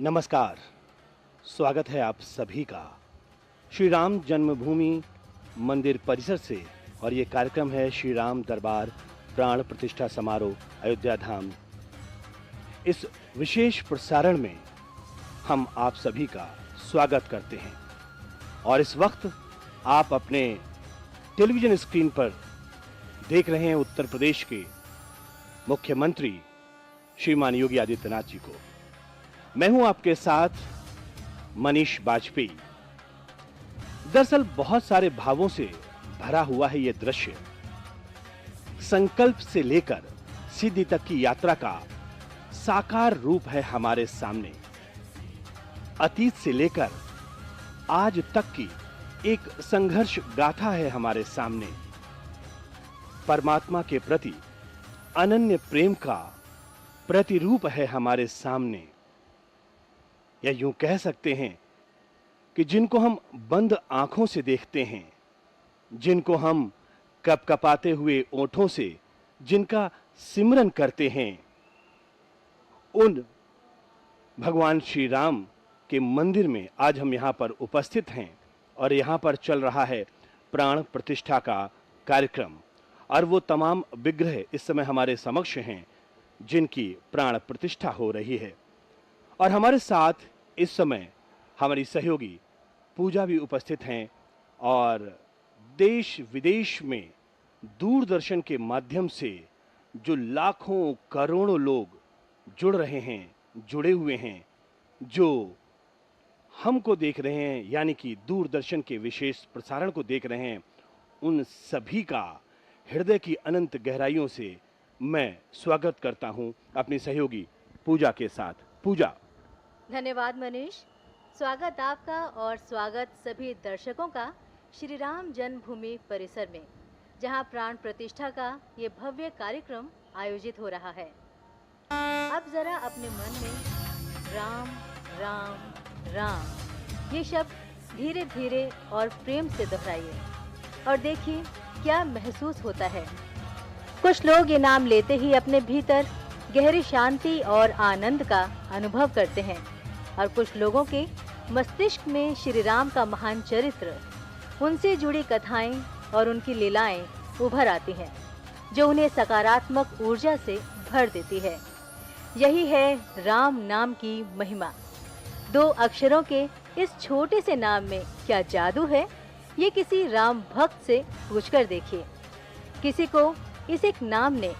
नमस्कार। स्वागत है आप सभी का श्री राम जन्मभूमि मंदिर परिसर से। और ये कार्यक्रम है श्री राम दरबार प्राण प्रतिष्ठा समारोह अयोध्या धाम। इस विशेष प्रसारण में हम आप सभी का स्वागत करते हैं और इस वक्त आप अपने टेलीविजन स्क्रीन पर देख रहे हैं उत्तर प्रदेश के मुख्यमंत्री श्रीमान योगी आदित्यनाथ जी को। मैं हूं आपके साथ मनीष बाजपेयी। दरअसल बहुत सारे भावों से भरा हुआ है यह दृश्य। संकल्प से लेकर सिद्धि तक की यात्रा का साकार रूप है हमारे सामने। अतीत से लेकर आज तक की एक संघर्ष गाथा है हमारे सामने। परमात्मा के प्रति अनन्य प्रेम का प्रतिरूप है हमारे सामने। या यूं कह सकते हैं कि जिनको हम बंद आंखों से देखते हैं, जिनको हम कपकपाते हुए ओंठों से जिनका सिमरन करते हैं, उन भगवान श्री राम के मंदिर में आज हम यहां पर उपस्थित हैं और यहां पर चल रहा है प्राण प्रतिष्ठा का कार्यक्रम। और वो तमाम विग्रह इस समय हमारे समक्ष हैं जिनकी प्राण प्रतिष्ठा हो रही है। और हमारे साथ इस समय हमारी सहयोगी पूजा भी उपस्थित हैं और देश विदेश में दूरदर्शन के माध्यम से जो लाखों करोड़ों लोग जुड़ रहे हैं, जुड़े हुए हैं, जो हमको देख रहे हैं, यानी कि दूरदर्शन के विशेष प्रसारण को देख रहे हैं, उन सभी का हृदय की अनंत गहराइयों से मैं स्वागत करता हूं अपनी सहयोगी पूजा के साथ। पूजा। धन्यवाद मनीष। स्वागत आपका और स्वागत सभी दर्शकों का श्री राम जन्मभूमि परिसर में, जहां प्राण प्रतिष्ठा का ये भव्य कार्यक्रम आयोजित हो रहा है। अब जरा अपने मन में राम राम राम ये शब्द धीरे धीरे और प्रेम से दोहराइए और देखिए क्या महसूस होता है। कुछ लोग ये नाम लेते ही अपने भीतर गहरी शांति और आनंद का अनुभव करते हैं और कुछ लोगों के मस्तिष्क में श्री राम का महान चरित्र, उनसे जुड़ी कथाएं और उनकी लीलाएं उभर आती हैं, जो उन्हें सकारात्मक ऊर्जा से भर देती है। यही है राम नाम की महिमा। 2 अक्षरों के इस छोटे से नाम में क्या जादू है, ये किसी राम भक्त से पूछकर देखिए। किसी को इस एक नाम ने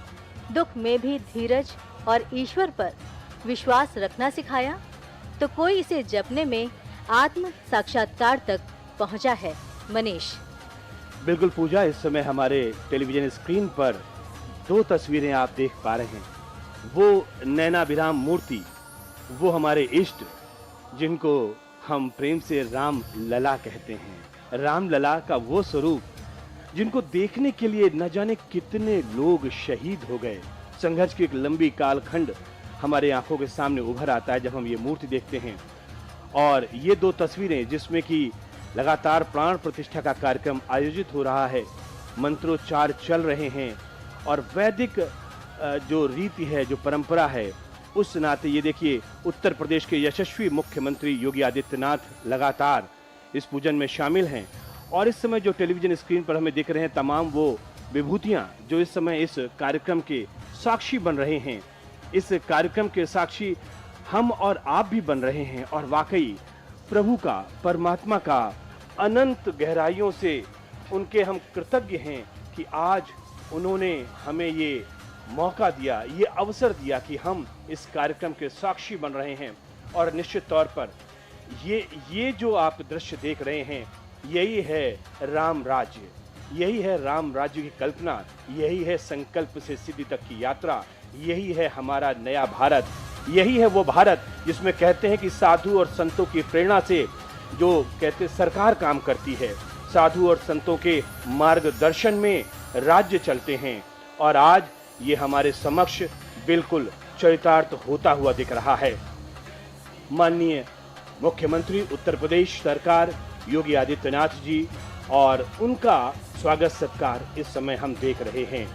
दुख में भी धीरज और ईश्वर पर विश्वास रखना सिखाया, तो कोई इसे जपने में आत्म साक्षात्कार तक पहुंचा है। मनीष। बिल्कुल पूजा, इस समय हमारे टेलीविजन स्क्रीन पर 2 तस्वीरें आप देख पा रहे हैं। वो नैनाभिराम मूर्ति, वो हमारे इष्ट जिनको हम प्रेम से राम लला कहते हैं। राम लला का वो स्वरूप जिनको देखने के लिए न जाने कितने लोग शहीद हो गए। संघर्ष की एक लंबी कालखंड हमारे आंखों के सामने उभर आता है जब हम ये मूर्ति देखते हैं। और ये 2 तस्वीरें जिसमें कि लगातार प्राण प्रतिष्ठा का कार्यक्रम आयोजित हो रहा है, मंत्रोच्चार चल रहे हैं और वैदिक जो रीति है, जो परंपरा है, उस नाते ये देखिए उत्तर प्रदेश के यशस्वी मुख्यमंत्री योगी आदित्यनाथ लगातार इस पूजन में शामिल हैं। और इस समय जो टेलीविजन स्क्रीन पर हमें दिख रहे हैं तमाम वो विभूतियां जो इस समय इस कार्यक्रम के साक्षी बन रहे हैं, इस कार्यक्रम के साक्षी हम और आप भी बन रहे हैं। और वाकई प्रभु का, परमात्मा का अनंत गहराइयों से उनके हम कृतज्ञ हैं कि आज उन्होंने हमें ये मौका दिया, ये अवसर दिया कि हम इस कार्यक्रम के साक्षी बन रहे हैं। और निश्चित तौर पर ये जो आप दृश्य देख रहे हैं, यही है राम राज्य, यही है राम राज्य की कल्पना, यही है संकल्प से सिद्धि तक की यात्रा, यही है हमारा नया भारत, यही है वो भारत जिसमें कहते हैं कि साधु और संतों की प्रेरणा से जो कहते सरकार काम करती है, साधु और संतों के मार्गदर्शन में राज्य चलते हैं। और आज ये हमारे समक्ष बिल्कुल चरितार्थ होता हुआ दिख रहा है। माननीय मुख्यमंत्री उत्तर प्रदेश सरकार योगी आदित्यनाथ जी और उनका स्वागत सत्कार इस समय हम देख रहे हैं।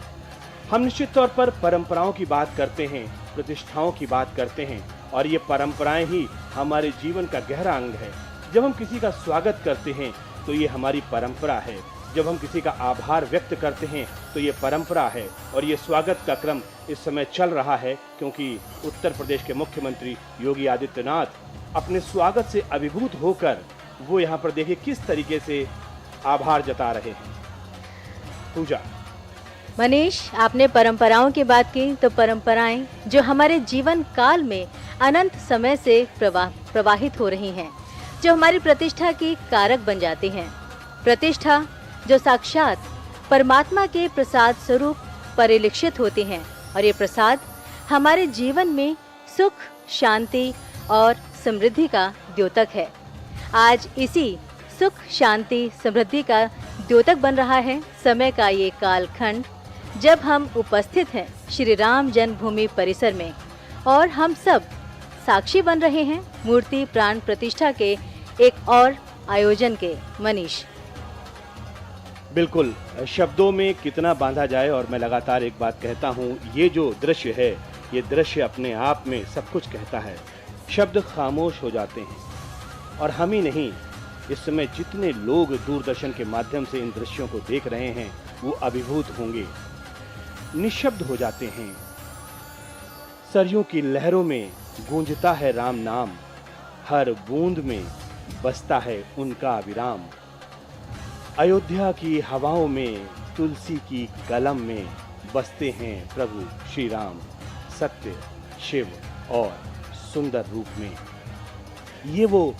हम निश्चित तौर पर परंपराओं की बात करते हैं, प्रतिष्ठाओं की बात करते हैं और ये परंपराएं ही हमारे जीवन का गहरा अंग है। जब हम किसी का स्वागत करते हैं तो ये हमारी परंपरा है। जब हम किसी का आभार व्यक्त करते हैं तो ये परंपरा है। और ये स्वागत का क्रम इस समय चल रहा है, क्योंकि उत्तर प्रदेश के मुख्यमंत्री योगी आदित्यनाथ अपने स्वागत से अभिभूत होकर वो यहाँ पर देखिए किस तरीके से आभार जता रहे हैं। पूजा। मनीष, आपने परंपराओं की बात की, तो परंपराएं जो हमारे जीवन काल में अनंत समय से प्रवाहित हो रही हैं, जो हमारी प्रतिष्ठा की कारक बन जाती हैं। प्रतिष्ठा जो साक्षात परमात्मा के प्रसाद स्वरूप परिलक्षित होती हैं, और ये प्रसाद हमारे जीवन में सुख, शांति और समृद्धि का द्योतक है। आज इसी सुख, शांति, समृद्धि का द्योतक बन रहा है समय का ये कालखंड, जब हम उपस्थित हैं श्री राम जन्मभूमि परिसर में, और हम सब साक्षी बन रहे हैं मूर्ति प्राण प्रतिष्ठा के एक और आयोजन के। मनीष। बिल्कुल, शब्दों में कितना बांधा जाए, और मैं लगातार एक बात कहता हूँ, ये जो दृश्य है, ये दृश्य अपने आप में सब कुछ कहता है। शब्द खामोश हो जाते हैं, और हम ही नहीं, इस समय जितने लोग दूरदर्शन के माध्यम से इन दृश्यों को देख रहे हैं वो अभिभूत होंगे, निशब्द हो जाते हैं। सरयों की लहरों में गूंजता है राम नाम, हर बूंद में बसता है उनका विराम। अयोध्या की हवाओं में, तुलसी की कलम में बसते हैं प्रभु श्री राम, सत्य, शिव और सुंदर रूप में। ये वो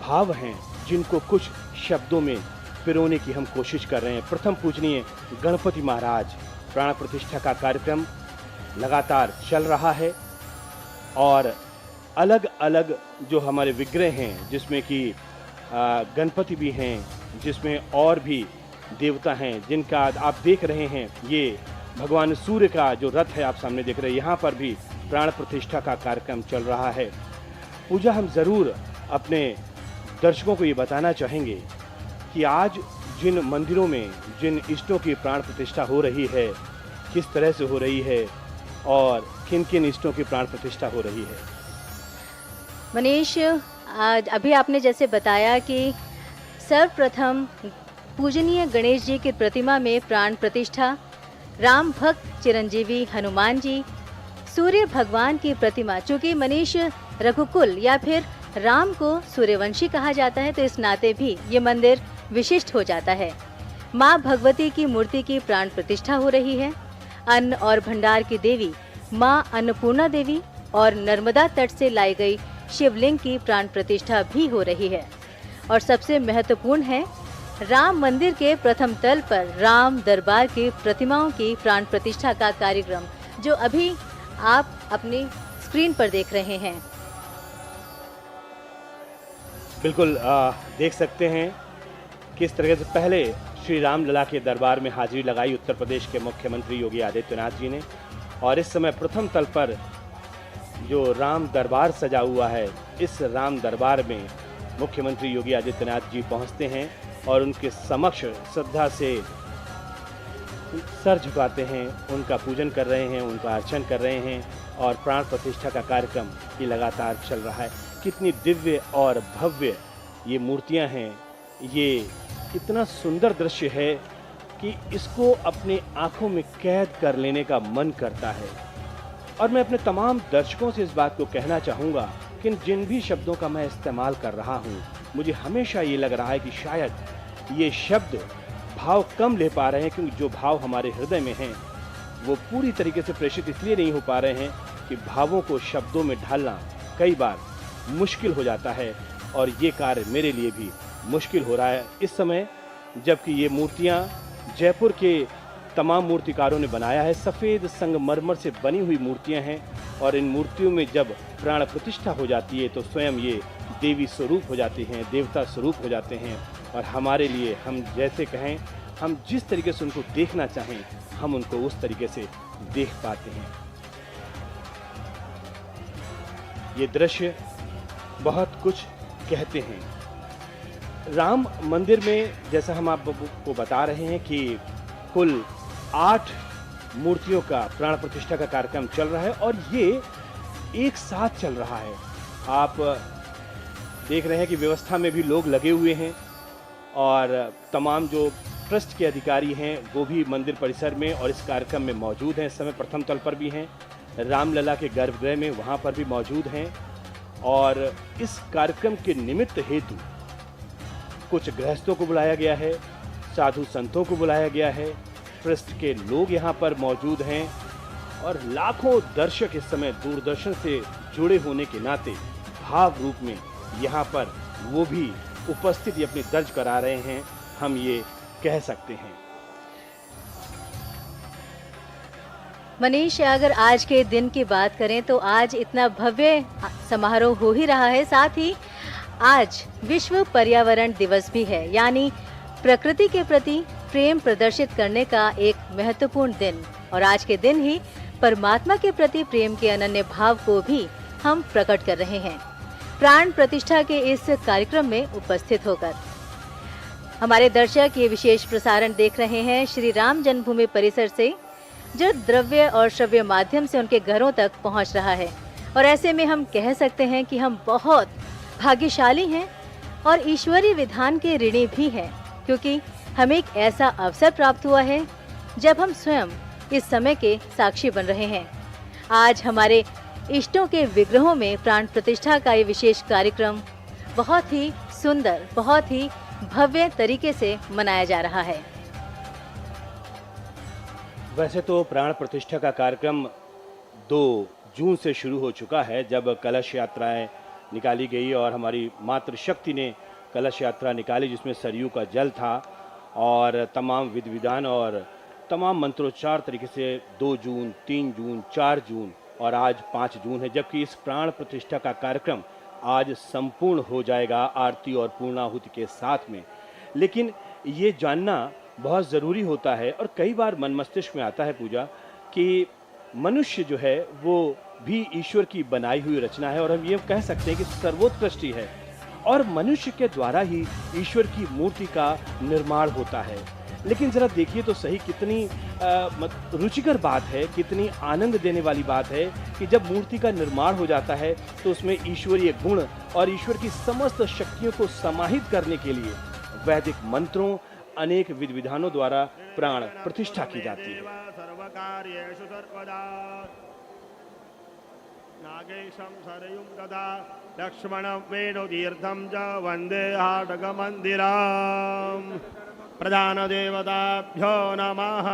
भाव हैं जिनको कुछ शब्दों में पिरोने की हम कोशिश कर रहे हैं। प्रथम पूजनीय गणपति महाराज प्राण प्रतिष्ठा का कार्यक्रम लगातार चल रहा है, और अलग अलग जो हमारे विग्रह हैं, जिसमें कि गणपति भी हैं, जिसमें और भी देवता हैं, जिनका आप देख रहे हैं। ये भगवान सूर्य का जो रथ है आप सामने देख रहे हैं, यहाँ पर भी प्राण प्रतिष्ठा का कार्यक्रम चल रहा है। पूजा, हम ज़रूर अपने दर्शकों को ये बताना चाहेंगे कि आज जिन मंदिरों में जिन इष्टों की प्राण प्रतिष्ठा हो रही है, किस तरह से हो रही है, और किन किन इष्टों की प्राण प्रतिष्ठा हो रही है। मनीष, आज अभी आपने जैसे बताया कि सर्वप्रथम पूजनीय गणेश जी की प्रतिमा में प्राण प्रतिष्ठा, राम भक्त चिरंजीवी हनुमान जी, सूर्य भगवान की प्रतिमा, चूँकि मनीष रघुकुल या फिर राम को सूर्यवंशी कहा जाता है, तो इस नाते भी ये मंदिर विशिष्ट हो जाता है। माँ भगवती की मूर्ति की प्राण प्रतिष्ठा हो रही है। अन्न और भंडार की देवी माँ अन्नपूर्णा देवी और नर्मदा तट से लाई गई शिवलिंग की प्राण प्रतिष्ठा भी हो रही है। और सबसे महत्वपूर्ण है, राम मंदिर के प्रथम तल पर राम दरबार की प्रतिमाओं की प्राण प्रतिष्ठा का कार्यक्रम, जो अभी आप अपनी स्क्रीन पर देख रहे हैं। बिल्कुल, देख सकते हैं किस तरह से पहले श्री राम लला के दरबार में हाजिरी लगाई उत्तर प्रदेश के मुख्यमंत्री योगी आदित्यनाथ जी ने, और इस समय प्रथम तल पर जो राम दरबार सजा हुआ है, इस राम दरबार में मुख्यमंत्री योगी आदित्यनाथ जी पहुंचते हैं और उनके समक्ष श्रद्धा से सर झुकाते हैं, उनका पूजन कर रहे हैं, उनका अर्चन कर रहे हैं, और प्राण प्रतिष्ठा का कार्यक्रम ये लगातार चल रहा है। कितनी दिव्य और भव्य ये मूर्तियां हैं, ये इतना सुंदर दृश्य है कि इसको अपने आंखों में कैद कर लेने का मन करता है। और मैं अपने तमाम दर्शकों से इस बात को कहना चाहूँगा कि जिन भी शब्दों का मैं इस्तेमाल कर रहा हूँ, मुझे हमेशा ये लग रहा है कि शायद ये शब्द भाव कम ले पा रहे हैं, क्योंकि जो भाव हमारे हृदय में हैं वो पूरी तरीके से प्रेषित इसलिए नहीं हो पा रहे हैं कि भावों को शब्दों में ढालना कई बार मुश्किल हो जाता है, और ये कार्य मेरे लिए भी मुश्किल हो रहा है इस समय, जबकि ये मूर्तियाँ जयपुर के तमाम मूर्तिकारों ने बनाया है। सफ़ेद संगमरमर से बनी हुई मूर्तियाँ हैं, और इन मूर्तियों में जब प्राण प्रतिष्ठा हो जाती है तो स्वयं ये देवी स्वरूप हो जाती हैं, देवता स्वरूप हो जाते हैं। और हमारे लिए, हम जैसे कहें, हम जिस तरीके से उनको देखना चाहें, हम उनको उस तरीके से देख पाते हैं। ये दृश्य बहुत कुछ कहते हैं। राम मंदिर में जैसा हम आपको बता रहे हैं कि कुल 8 मूर्तियों का प्राण प्रतिष्ठा का कार्यक्रम चल रहा है, और ये एक साथ चल रहा है। आप देख रहे हैं कि व्यवस्था में भी लोग लगे हुए हैं और तमाम जो ट्रस्ट के अधिकारी हैं वो भी मंदिर परिसर में और इस कार्यक्रम में मौजूद हैं। इस समय प्रथम तल पर भी हैं, रामलला के गर्भगृह में वहाँ पर भी मौजूद हैं और इस कार्यक्रम के निमित्त हेतु कुछ गृहस्थों को बुलाया गया है, साधु संतों को बुलाया गया है, ट्रस्ट के लोग यहाँ पर मौजूद हैं और लाखों दर्शक इस समय दूरदर्शन से जुड़े होने के नाते भाव रूप में यहाँ पर वो भी उपस्थिति अपनी दर्ज करा रहे हैं, हम ये कह सकते हैं। मनीष, अगर आज के दिन की बात करें तो आज इतना भव्य समारोह हो ही रहा है, साथ ही आज विश्व पर्यावरण दिवस भी है, यानी प्रकृति के प्रति प्रेम प्रदर्शित करने का एक महत्वपूर्ण दिन। और आज के दिन ही परमात्मा के प्रति प्रेम के अनन्य भाव को भी हम प्रकट कर रहे हैं प्राण प्रतिष्ठा के इस कार्यक्रम में उपस्थित होकर। हमारे दर्शक ये विशेष प्रसारण देख रहे हैं श्री राम जन्मभूमि परिसर से, जो द्रव्य और श्रव्य माध्यम से उनके घरों तक पहुंच रहा है। और ऐसे में हम कह सकते हैं कि हम बहुत भाग्यशाली हैं और ईश्वरीय विधान के ऋणी भी हैं, क्योंकि हमें एक ऐसा अवसर प्राप्त हुआ है जब हम स्वयं इस समय के साक्षी बन रहे हैं। आज हमारे इष्टों के विग्रहों में प्राण प्रतिष्ठा का ये विशेष कार्यक्रम बहुत ही सुंदर, बहुत ही भव्य तरीके से मनाया जा रहा है। वैसे तो प्राण प्रतिष्ठा का कार्यक्रम 2 जून से शुरू हो चुका है, जब कलश यात्राएं निकाली गई और हमारी मातृशक्ति ने कलश यात्रा निकाली जिसमें सरयू का जल था और तमाम विधि विधान और तमाम मंत्रोच्चार तरीके से 2 जून, 3 जून, 4 जून और आज 5 जून है, जबकि इस प्राण प्रतिष्ठा का कार्यक्रम आज संपूर्ण हो जाएगा आरती और पूर्णाहुति के साथ में। लेकिन ये जानना बहुत ज़रूरी होता है और कई बार मन मस्तिष्क में आता है पूजा कि मनुष्य जो है वो भी ईश्वर की बनाई हुई रचना है और हम ये कह सकते हैं कि सर्वोत्कृष्ट है और मनुष्य के द्वारा ही ईश्वर की मूर्ति का निर्माण होता है। लेकिन जरा देखिए तो सही, कितनी रुचिकर बात है, कितनी आनंद देने वाली बात है कि जब मूर्ति का निर्माण हो जाता है तो उसमें ईश्वरीय गुण और ईश्वर की समस्त शक्तियों को समाहित करने के लिए वैदिक मंत्रों, अनेक विधि विधानों द्वारा प्राण प्रतिष्ठा की जाती है। नागेशं सरयुं तदा लक्ष्मणं वेणुतीर्थं च वन्दे हाटकमन्दिरम् प्रधानदेवताभ्यो नमः।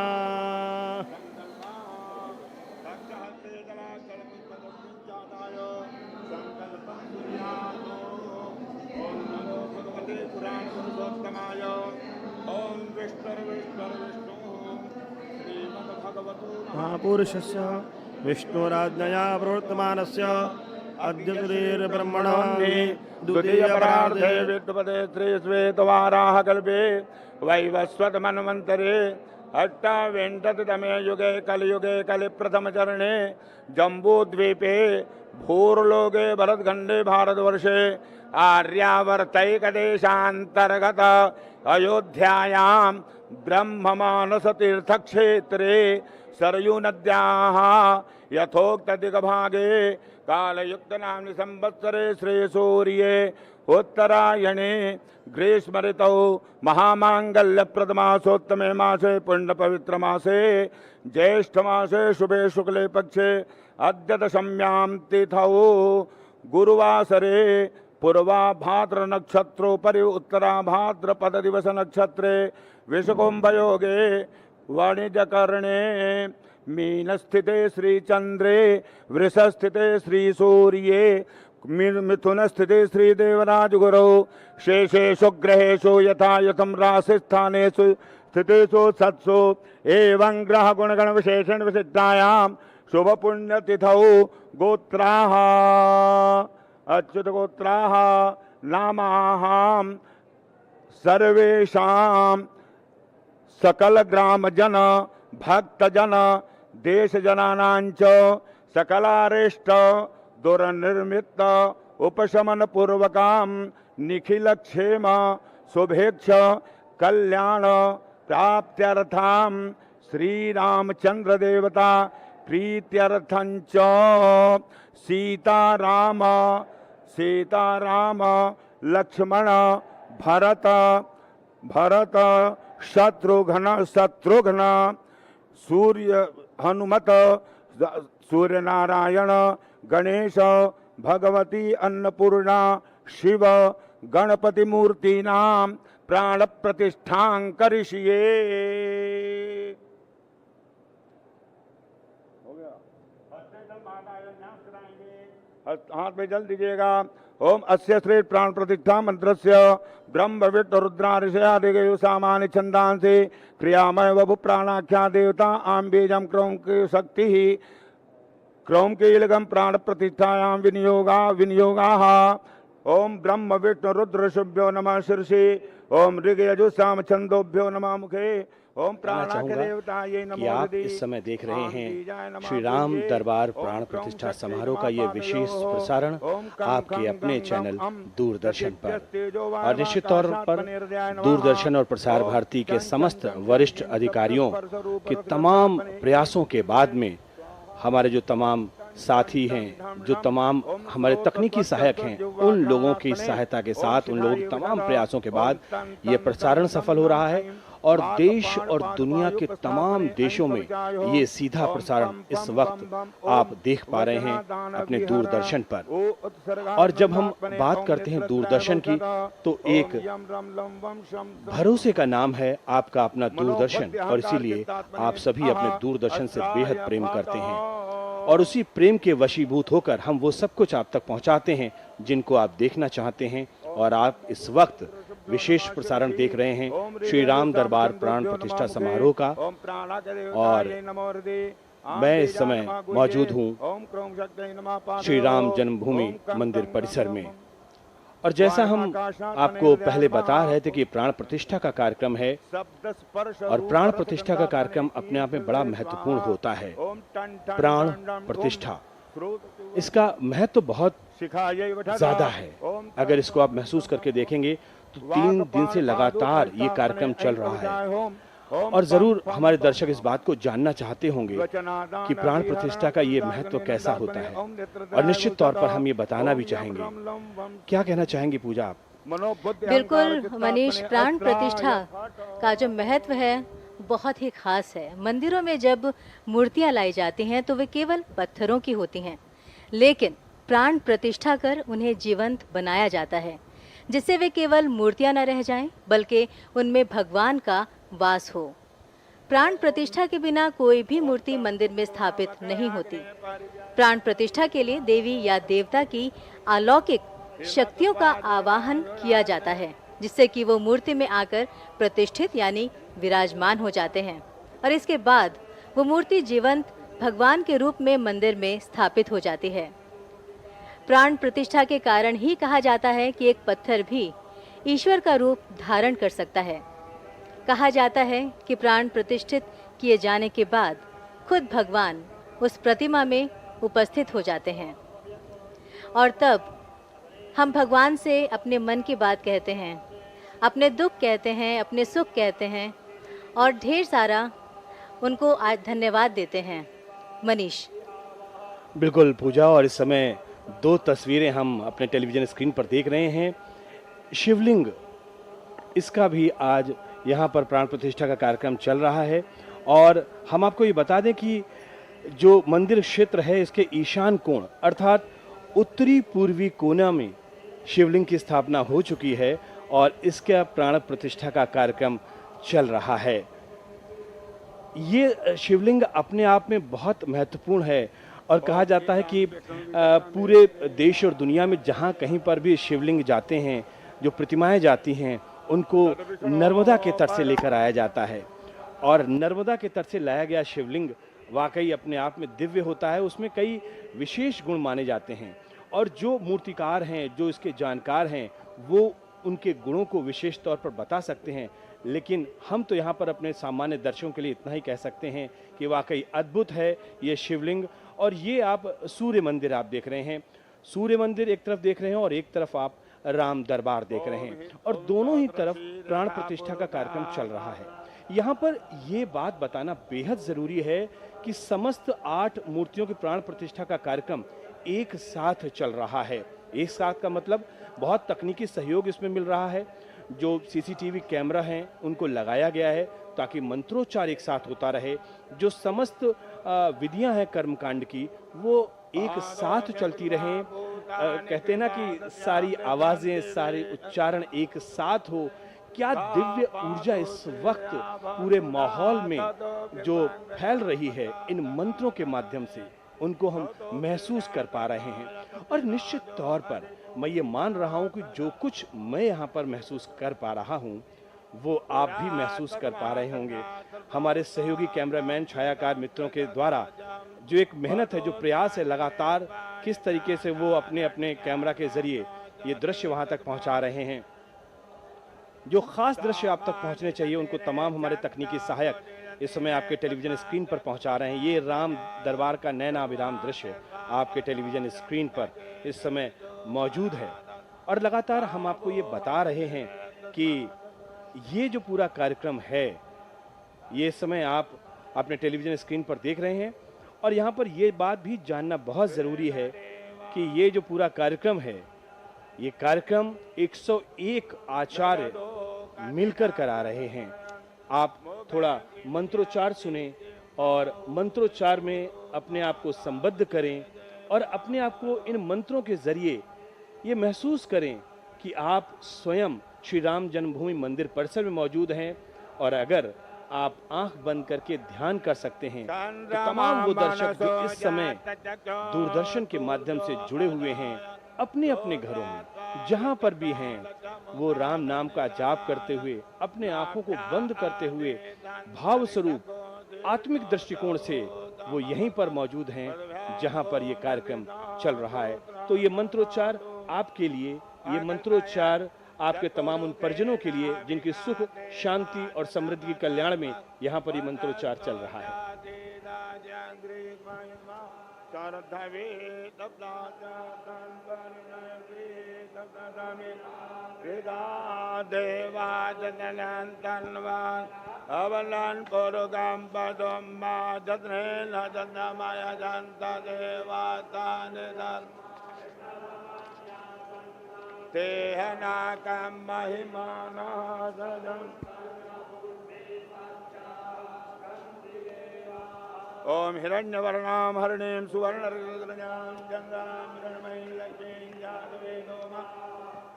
महापुरुषस्य विष्णुराज्ञया प्रवर्तमानस्य अद्य ब्रह्मणा द्वितीयपरार्धे विद्युपदे श्रीश्वेतवाराह कल्पे वैवस्वतमन्वन्तरे अष्टाविंशतितमे युगे कलियुगे कलिप्रथमचरणे जम्बूद्वीपे भूर्लोके भरतखण्डे भारतवर्षे आर्यावर्तैकदेशान्तर्गत अयोध्यायां ब्रह्ममानसतीर्थक्षेत्रे सरयूनद्याः यथोक्तदिग्भागे कालयुक्तनाम्नि संवत्सरे श्रीसूर्ये उत्तरायणे ग्रीष्म ऋतौ महामांगल्यप्रदमासोत्तमे मासे पुण्यपवित्रमासे ज्येष्ठमासे शुभे शुक्ले पक्षे अद्य दशम्यां तिथौ गुरुवासरे पूर्वाभाद्र नक्षत्रोपरि उत्तराभाद्रपद दिवस नक्षत्रे विषकुंभयोगे वाणिज्यकरणे मीनस्थिते श्रीचंद्रे वृषस्थिते श्रीसूर्ये मिथुनस्थिते श्रीदेवराजगुरौ शेषेषु ग्रहेषु यथा यथं राशिस्थानेषु स्थितेषु सत्सु एवं ग्रह गुणगण विशेषण विशिष्टायां शुभ पुण्यतिथौ गोत्राः अच्युत गोत्राः नामाहां सर्वेषां सकल ग्राम जन भक्त जन देश जनानांच सकलारेष्ट दुर्निर्मित उपशमन पूर्वकाम निखिल क्षेम शुभेच्छ कल्याण प्राप्त्यर्थाम श्री रामचंद्र देवता प्रीत्यर्थं च सीताराम सीताराम लक्ष्मण भरत भरत शत्रुघ्न शत्रुघ्न सूर्य हनुमत सूर्य नारायण गणेश भगवती अन्नपूर्णा शिव गणपति मूर्तीनां प्राण प्रतिष्ठां करिष्ये। हो गया, हाथ में जल दीजिएगा। ओम अस्य श्री प्राण प्रतिष्ठा मंत्रस्य ब्रह्म विष्णु रुद्रा ऋषयादिगयो सामान्य छंदांसे क्रियामय वभु प्राणाख्या देवता आम बीजम क्रौम की शक्ति क्रौम कीलगम प्राण प्रतिष्ठायां विनियोगाः। ओम ब्रह्म विष्णु रुद्र शुभ्यो नमः शीर्षे ओम ऋग यजुसाम छंदोभ्यो नमः मुखे ओम प्राणाख्य देवताये नमो। कि आप इस समय देख रहे हैं श्री राम दरबार प्राण प्रतिष्ठा समारोह का ये विशेष प्रसारण आपके अपने चैनल दूरदर्शन पर, और निश्चित तौर पर दूरदर्शन और प्रसार भारती के समस्त वरिष्ठ अधिकारियों के तमाम प्रयासों के बाद में हमारे जो तमाम साथी हैं, जो तमाम हमारे तकनीकी सहायक हैं, उन लोगों की सहायता के साथ, उन लोगों के तमाम प्रयासों के बाद ये प्रसारण सफल हो रहा है और देश और दुनिया के तमाम देशों में ये सीधा प्रसारण इस वक्त आप देख पा रहे हैं अपने दूरदर्शन पर। और जब हम बात करते हैं दूरदर्शन की तो एक भरोसे का नाम है आपका अपना दूरदर्शन, और इसीलिए आप सभी अपने दूरदर्शन से बेहद प्रेम करते हैं और उसी प्रेम के वशीभूत होकर हम वो सब कुछ आप तक पहुंचाते हैं जिनको आप देखना चाहते हैं। और आप इस वक्त विशेष प्रसारण देख रहे हैं श्री राम दरबार प्राण प्रतिष्ठा समारोह का, और मैं इस समय मौजूद हूं श्री राम जन्मभूमि मंदिर परिसर में। और जैसा हम आपको पहले बता रहे थे कि प्राण प्रतिष्ठा का कार्यक्रम है, और प्राण प्रतिष्ठा का कार्यक्रम अपने आप में बड़ा महत्वपूर्ण होता है। प्राण प्रतिष्ठा, इसका महत्व बहुत ज्यादा है। अगर इसको आप महसूस करके देखेंगे तो 3 दिन से लगातार ये कार्यक्रम चल रहा है, और जरूर हमारे दर्शक इस बात को जानना चाहते होंगे कि प्राण प्रतिष्ठा का ये महत्व कैसा होता है, और निश्चित तौर पर हम ये बताना भी चाहेंगे। क्या कहना चाहेंगी पूजा आप? बिल्कुल मनीष, प्राण प्रतिष्ठा का जो महत्व है बहुत ही खास है। मंदिरों में जब मूर्तियां लाई जाती हैं तो वे केवल पत्थरों की होती हैं, लेकिन प्राण प्रतिष्ठा कर उन्हें जीवंत बनाया जाता है, जिससे वे केवल मूर्तियां न रह जाएं, बल्कि उनमें भगवान का वास हो। प्राण प्रतिष्ठा के बिना कोई भी मूर्ति मंदिर में स्थापित नहीं होती। प्राण प्रतिष्ठा के लिए देवी या देवता की अलौकिक शक्तियों का आवाहन किया जाता है, जिससे कि वो मूर्ति में आकर प्रतिष्ठित यानी विराजमान हो जाते हैं, और इसके बाद वो मूर्ति जीवंत भगवान के रूप में मंदिर में स्थापित हो जाती है। प्राण प्रतिष्ठा के कारण ही कहा जाता है कि एक पत्थर भी ईश्वर का रूप धारण कर सकता है। कहा जाता है कि प्राण प्रतिष्ठित किए जाने के बाद खुद भगवान उस प्रतिमा में उपस्थित हो जाते हैं, और तब हम भगवान से अपने मन की बात कहते हैं, अपने दुख कहते हैं, अपने सुख कहते हैं, और ढेर सारा उनको आज धन्यवाद देते हैं। मनीष। बिल्कुल पूजा, और इस समय 2 तस्वीरें हम अपने टेलीविजन स्क्रीन पर देख रहे हैं। शिवलिंग, इसका भी आज यहाँ पर प्राण प्रतिष्ठा का कार्यक्रम चल रहा है, और हम आपको ये बता दें कि जो मंदिर क्षेत्र है इसके ईशान कोण अर्थात उत्तरी पूर्वी कोना में शिवलिंग की स्थापना हो चुकी है, और इसका प्राण प्रतिष्ठा का कार्यक्रम चल रहा है। ये शिवलिंग अपने आप में बहुत महत्वपूर्ण है, और कहा जाता है कि पूरे देश और दुनिया में जहाँ कहीं पर भी शिवलिंग जाते हैं, जो प्रतिमाएं जाती हैं, उनको नर्मदा के तट से लेकर आया जाता है, और नर्मदा के तट से लाया गया शिवलिंग वाकई अपने आप में दिव्य होता है। उसमें कई विशेष गुण माने जाते हैं, और जो मूर्तिकार हैं, जो इसके जानकार हैं, वो उनके गुणों को विशेष तौर पर बता सकते हैं। लेकिन हम तो यहाँ पर अपने सामान्य दर्शकों के लिए इतना ही कह सकते हैं कि वाकई अद्भुत है ये शिवलिंग। और ये आप सूर्य मंदिर आप देख रहे हैं, सूर्य मंदिर एक तरफ देख रहे हैं और एक तरफ आप राम दरबार देख रहे हैं, और दोनों ही तरफ प्राण प्रतिष्ठा का कार्यक्रम चल रहा है। यहाँ पर ये बात बताना बेहद ज़रूरी है कि समस्त 8 मूर्तियों की प्राण प्रतिष्ठा का कार्यक्रम एक साथ चल रहा है। एक साथ का मतलब बहुत तकनीकी सहयोग इसमें मिल रहा है। जो सीसीटीवी कैमरा हैं, उनको लगाया गया है ताकि मंत्रोच्चार एक साथ होता रहे। जो समस्त विधियां हैं कर्मकांड की, वो एक साथ चलती रहें। कहते हैं ना कि सारी आवाज़ें, सारे उच्चारण एक साथ हो। क्या दिव्य ऊर्जा इस वक्त पूरे माहौल में जो फैल रही है इन मंत्रों के माध्यम से, उनको हम महसूस कर पा रहे हैं। और निश्चित तौर पर मैं ये मान रहा हूं कि जो कुछ मैं यहाँ पर महसूस कर पा रहा हूं, वो आप भी महसूस कर पा रहे होंगे। हमारे सहयोगी कैमरामैन, छायाकार मित्रों के द्वारा जो एक मेहनत है, जो प्रयास है, लगातार किस तरीके से वो अपने अपने कैमरा के जरिए ये दृश्य वहां तक पहुंचा रहे हैं। जो खास दृश्य आप तक पहुंचने चाहिए, उनको तमाम हमारे तकनीकी सहायक इस समय आपके टेलीविजन स्क्रीन पर पहुंचा रहे हैं। ये राम दरबार का नैनाभिराम दृश्य आपके टेलीविजन स्क्रीन पर इस समय मौजूद है। और लगातार हम आपको ये बता रहे हैं कि ये जो पूरा कार्यक्रम है, ये इस समय आप अपने टेलीविजन स्क्रीन पर देख रहे हैं। और यहाँ पर ये बात भी जानना बहुत ज़रूरी है कि ये जो पूरा कार्यक्रम है, ये कार्यक्रम 101 आचार्य मिलकर करा रहे हैं। आप थोड़ा मंत्रोच्चार सुने और मंत्रोच्चार में अपने आप को संबद्ध करें और अपने आप को इन मंत्रों के जरिए ये महसूस करें कि आप स्वयं श्री राम जन्मभूमि मंदिर परिसर में मौजूद हैं। और अगर आप आंख बंद करके ध्यान कर सकते हैं तो तमाम वो दर्शक जो इस समय दूरदर्शन के माध्यम से जुड़े हुए हैं, अपने अपने घरों में जहां पर भी हैं, वो राम नाम का जाप करते हुए, अपने आंखों को बंद करते हुए भाव स्वरूप आत्मिक दृष्टिकोण से वो यहीं पर मौजूद हैं जहां पर ये कार्यक्रम चल रहा है। तो ये मंत्रोच्चार आपके लिए, ये मंत्रोच्चार आपके तमाम उन परिजनों के लिए जिनकी सुख, शांति और समृद्धि के कल्याण में यहाँ पर ये मंत्रोच्चार चल रहा है। अवलन पुरुगम पदम जत्रे न जन्मय जंत देवातान तेहनाकं महिमानादनं ओम हिरण्यवर्णां हरिणीं सुवर्णरजनीं चन्द्रां हिरण्मयीं लक्ष्मीं जातवेदो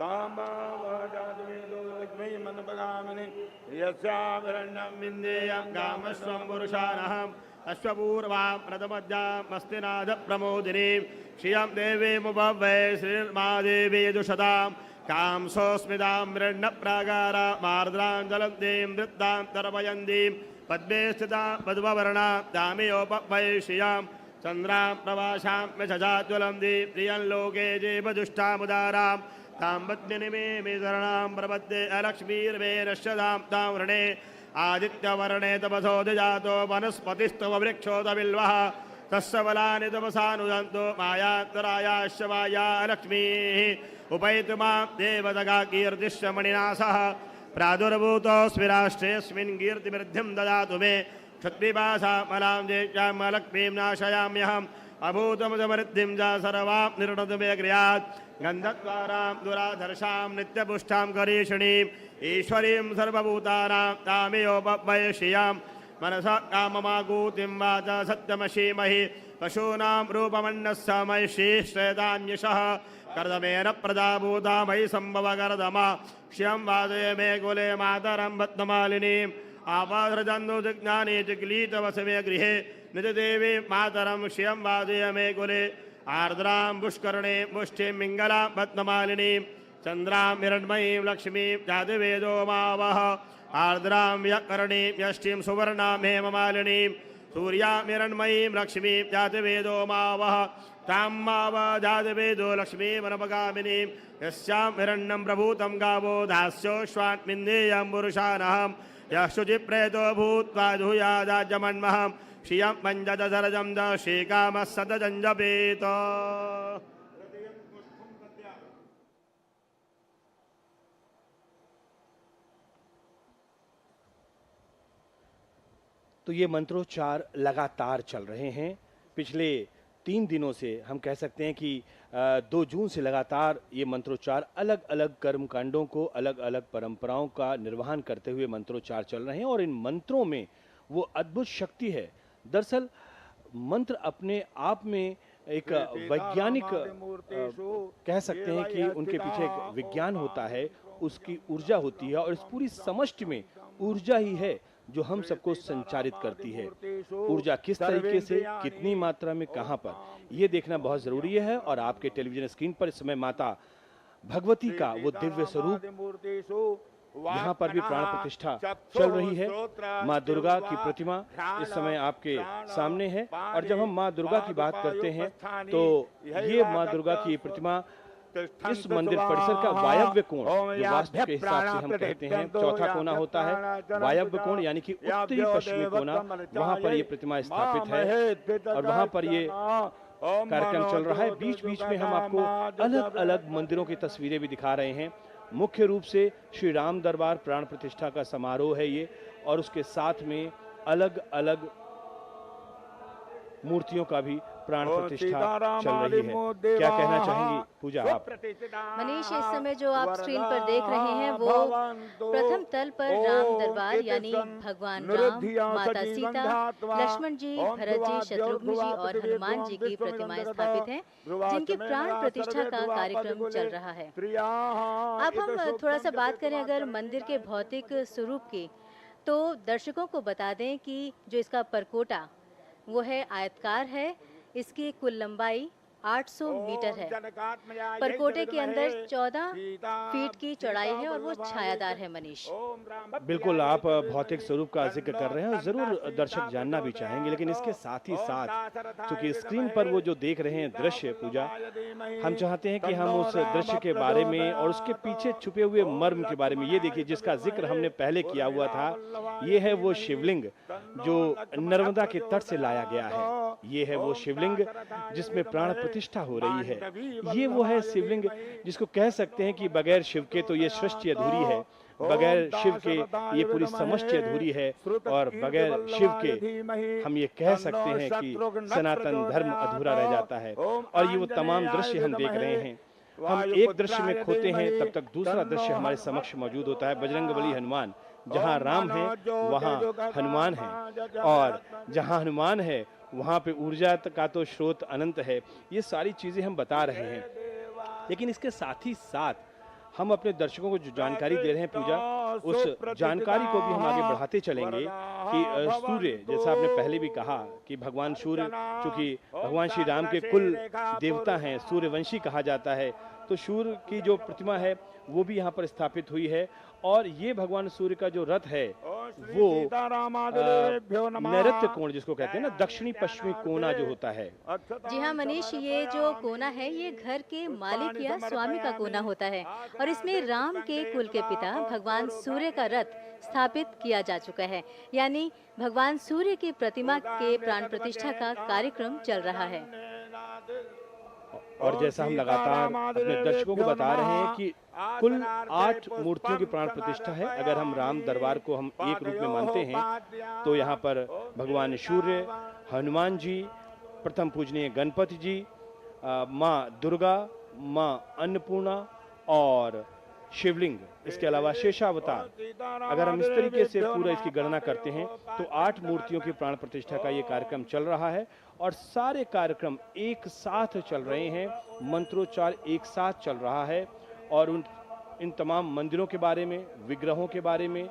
ताम्बावजातवेदो लक्ष्मीं मनपगामिनीं यस्यां हिरण्यं विन्देयं कामस्वं पुरुषानहम् अश्वपूर्वां प्रथमज्ञां मस्तिनाथ प्रमोदिनीं श्रियं देवीमुपवै श्रीर्मादेवी यजुषतां कांसोऽस्मितां मृण्णप्राकारा मार्द्रां जलन्तीं वृत्तां तर्पयन्तीं पद्मे स्थितां मधुवर्णां दामियोपवै श्रियां चन्द्रां प्रवासां यशजाज्वलन्तीं प्रियं लोके जीवदुष्टामुदारां तां पद्मिनीमे शरणां प्रपद्ये अलक्ष्मीर्वेरश्यतां तां वृणे आदित्यवर्णे तपसो जातो वनस्पतिस्तव वृक्षोत बिल्वः तस्य बलानि तपसानुदन्तो मायान्तरायाश्च माया लक्ष्मीः उपैतु मां देवदगा कीर्तिश्च मणिनासः प्रादुर्भूतोऽस्मि राष्ट्रेऽस्मिन् कीर्तिवृद्धिं ददातु मे क्षत्रिपाशा मलां देशां लक्ष्मीं नाशयाम्यहम् अभूतमृद्धिं च सर्वां निर्णतु मे गृहात् गन्धद्वारां दुराधर्षां नित्यपुष्टां करीषिणीम् ईश्वरीं सर्वभूतानां तामेयोपवै श्रियां मनसा काममाकूतिं वाचा सत्यमशीमहि पशूनां रूपमन्नस्य मयि श्रीश्रेतान्यशः कर्दमेन प्रदाभूता मयि सम्भवकर्दमा श्रियं वादय मे कुले मातरं बद्धमालिनीम् आपाधृजन्दुजिज्ञाने जिग्लीतवसमे गृहे निजदेवी मातरं श्रियं वादय मे कुले आर्द्रां पुष्करणे मुष्टिं मिङ्गलां बद्धमालिनीं चन्द्रां हिरण्मयीं लक्ष्मीं जातिवेदो मावः आर्द्रां व्यकरणीं यष्टिं सुवर्णां हेममालिनीं सूर्यां हिरण्मयीं लक्ष्मीं जातिवेदो मावः तां माव जातिवेदो लक्ष्मीमनपगामिनीं यस्यां हिरण्यं प्रभूतं गावो दास्योश्वान्मिन्देयं पुरुषानहं यः शुचिप्रेतो भूत्वा धूयादाजमन्महं श्रियं पञ्चदशरजं दशीकामः सततं जपेत। तो ये मंत्रोच्चार लगातार चल रहे हैं। पिछले 3 दिनों से हम कह सकते हैं कि 2 जून से लगातार ये मंत्रोच्चार अलग अलग कर्मकांडों को, अलग अलग परंपराओं का निर्वहन करते हुए मंत्रोच्चार चल रहे हैं और इन मंत्रों में वो अद्भुत शक्ति है। दरअसल मंत्र अपने आप में एक वैज्ञानिक कह सकते हैं कि उनके पीछे एक विज्ञान होता है, उसकी ऊर्जा होती है और इस पूरी समष्टि में ऊर्जा ही है जो हम सबको संचारित करती है। ऊर्जा किस तरीके से, कितनी मात्रा में, कहाँ पर, ये देखना बहुत जरूरी है। और आपके टेलीविजन स्क्रीन पर इस समय माता भगवती का वो दिव्य स्वरूप, यहाँ पर भी प्राण प्रतिष्ठा चल रही है। माँ दुर्गा की प्रतिमा इस समय आपके सामने है और जब हम माँ दुर्गा की बात करते हैं तो ये माँ दुर्गा की प्रतिमा इस मंदिर परिसर का वायव्य कोण, जो वास्तु के हिसाब से हम कहते हैं चौथा कोना होता है, वायव्य कोण यानी कि उत्तरी पश्चिमी कोना, वहां पर ये प्रतिमा स्थापित है और वहां पर ये कार्यक्रम चल रहा है। बीच बीच में हम आपको अलग अलग मंदिरों की तस्वीरें भी दिखा रहे हैं। मुख्य रूप से श्री राम दरबार प्राण प्रतिष्ठा का समारोह है ये, और उसके साथ में अलग अलग मूर्तियों का भी प्राण प्रतिष्ठा चल रही है। क्या कहना चाहेंगी पूजा आप? मनीष, इस समय जो आप स्क्रीन पर देख रहे हैं वो प्रथम तल पर राम दरबार यानी भगवान राम, माता सीता, लक्ष्मण जी, भरत जी, शत्रुघ्न जी और हनुमान जी की प्रतिमाएं स्थापित हैं, जिनकी प्राण प्रतिष्ठा का कार्यक्रम चल रहा है। अब हम थोड़ा सा बात करें अगर मंदिर के भौतिक स्वरूप की, तो दर्शकों को बता दें कि जो इसका परकोटा वो है आयतकार है। इसकी कुल लंबाई 800 मीटर है। परकोटे के अंदर 14 फीट की चौड़ाई है और वो छायादार है। मनीष, बिल्कुल आप भौतिक स्वरूप का जिक्र कर रहे हैं और जरूर दर्शक जानना भी चाहेंगे, लेकिन इसके साथ ही साथ चूंकि स्क्रीन पर वो जो देख रहे हैं दृश्य पूजा, हम चाहते हैं कि हम उस दृश्य के बारे में और उसके पीछे छुपे हुए मर्म के बारे में, ये देखिए जिसका जिक्र हमने पहले किया हुआ था, ये है वो शिवलिंग जो नर्मदा के तट से लाया गया है। ये है वो शिवलिंग जिसमें प्राण प्रतिष्ठा हो रही है। ये वो है शिवलिंग जिसको कह सकते हैं कि बगैर शिव के तो ये सृष्टि अधूरी है, बगैर शिव के ये पूरी समष्टि अधूरी है और बगैर शिव के हम ये कह सकते हैं कि सनातन धर्म अधूरा रह जाता है। और ये वो तमाम दृश्य हम देख रहे हैं। हम एक दृश्य में खोते हैं तब तक दूसरा दृश्य हमारे समक्ष मौजूद होता है। बजरंगबली हनुमान, जहाँ राम है वहाँ हनुमान है, और जहाँ हनुमान है वहाँ पे ऊर्जा का तो स्रोत अनंत है। ये सारी चीजें हम बता रहे हैं, लेकिन इसके साथ ही साथ हम अपने दर्शकों को जो जानकारी दे रहे हैं पूजा, उस जानकारी को भी हम आगे बढ़ाते चलेंगे कि सूर्य, जैसा आपने पहले भी कहा कि भगवान सूर्य चूंकि भगवान श्री राम के कुल देवता हैं, सूर्यवंशी कहा जाता है, तो सूर्य की जो प्रतिमा है वो भी यहाँ पर स्थापित हुई है। और ये भगवान सूर्य का जो रथ है वो नैऋत्य कोण जिसको कहते हैं ना, दक्षिणी पश्चिमी कोना जो होता है। जी हाँ मनीष, ये जो कोना है ये घर के मालिक या स्वामी का कोना होता है और इसमें राम के कुल के पिता भगवान सूर्य का रथ स्थापित किया जा चुका है, यानी भगवान सूर्य की प्रतिमा के प्राण प्रतिष्ठा का कार्यक्रम चल रहा है। और जैसा हम लगातार अपने दर्शकों को बता रहे हैं कि कुल 8 मूर्तियों की प्राण प्रतिष्ठा है। अगर हम राम दरबार को हम एक रूप में मानते हैं तो यहाँ पर भगवान सूर्य, हनुमान जी, प्रथम पूजनीय गणपति जी, माँ दुर्गा, माँ अन्नपूर्णा और शिवलिंग, इसके अलावा शेषावतार। अगर हम इस तरीके से पूरा इसकी गणना करते हैं तो 8 मूर्तियों की प्राण प्रतिष्ठा का ये कार्यक्रम चल रहा है और सारे कार्यक्रम एक साथ चल रहे हैं, मंत्रोच्चार एक साथ चल रहा है और इन तमाम मंदिरों के बारे में, विग्रहों के बारे में,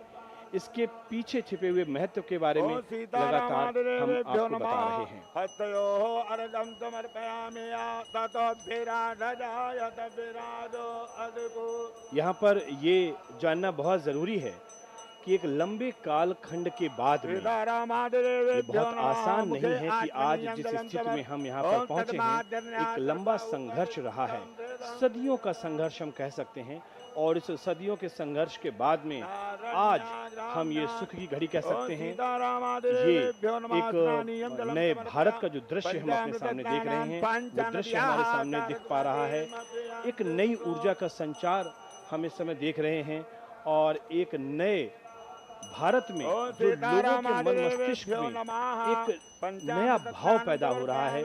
इसके पीछे छिपे हुए महत्व के बारे में लगातार हम आपको बता रहे हैं। यहाँ पर ये जानना बहुत जरूरी है कि एक लंबे काल खंड के बाद में ये बहुत आसान नहीं है कि आज जिस स्थिति में हम यहाँ पर पहुंचे हैं, एक लंबा संघर्ष रहा है, सदियों का संघर्ष हम कह सकते हैं। और इस सदियों के संघर्ष के बाद में आज हम ये सुख की घड़ी कह सकते हैं। ये एक नए भारत का जो दृश्य हम अपने सामने देख रहे हैं, वो दृश्य हमारे सामने दिख पा रहा है। एक नई ऊर्जा का संचार हम इस समय देख रहे हैं और एक नए भारत में जो लोगों के मन मस्तिष्क में एक नया भाव पैदा हो रहा है,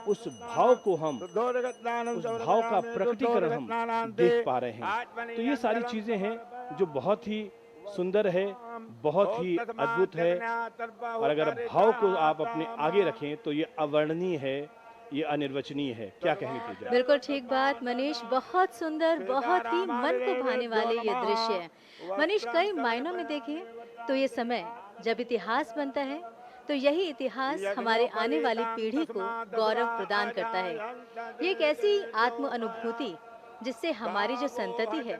उस भाव को उस भाव का प्रकटीकरण हम देख पा रहे हैं। तो ये सारी चीजें हैं जो बहुत ही सुंदर है, बहुत ही अद्भुत है, और अगर भाव को आप अपने आगे रखें तो ये अवर्णनीय है, ये अनिर्वचनीय है। क्या कहेंगे पूजा? बिल्कुल ठीक बात मनीष, बहुत सुंदर, बहुत ही मन को भाने वाले ये दृश्य है। मनीष, कई मायनों में देखें तो ये समय जब इतिहास बनता है तो यही इतिहास हमारे आने वाली पीढ़ी को गौरव प्रदान करता है। ये एक ऐसी आत्म अनुभूति जिससे हमारी जो संतति है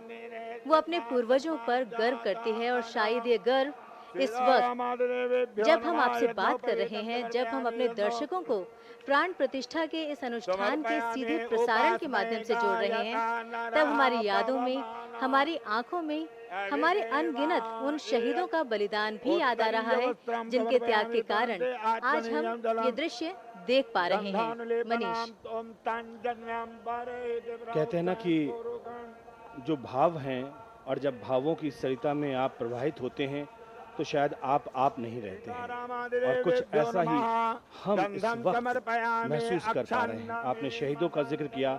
वो अपने पूर्वजों पर गर्व करती है, और शायद ये गर्व इस वक्त जब हम आपसे बात कर रहे हैं, जब हम अपने दर्शकों को प्राण प्रतिष्ठा के इस अनुष्ठान के सीधे प्रसारण के माध्यम से जोड़ रहे हैं, तब हमारी यादों में, हमारी आंखों में हमारे अनगिनत उन शहीदों का बलिदान भी याद आ रहा है, जिनके त्याग के कारण आज हम ये दृश्य देख पा रहे हैं। मनीष, कहते हैं ना कि जो भाव हैं, और जब भावों की सरिता में आप प्रवाहित होते हैं तो शायद आप नहीं रहते हैं, और कुछ ऐसा ही हम इस वक्त महसूस कर पा रहे हैं। आपने शहीदों का जिक्र किया,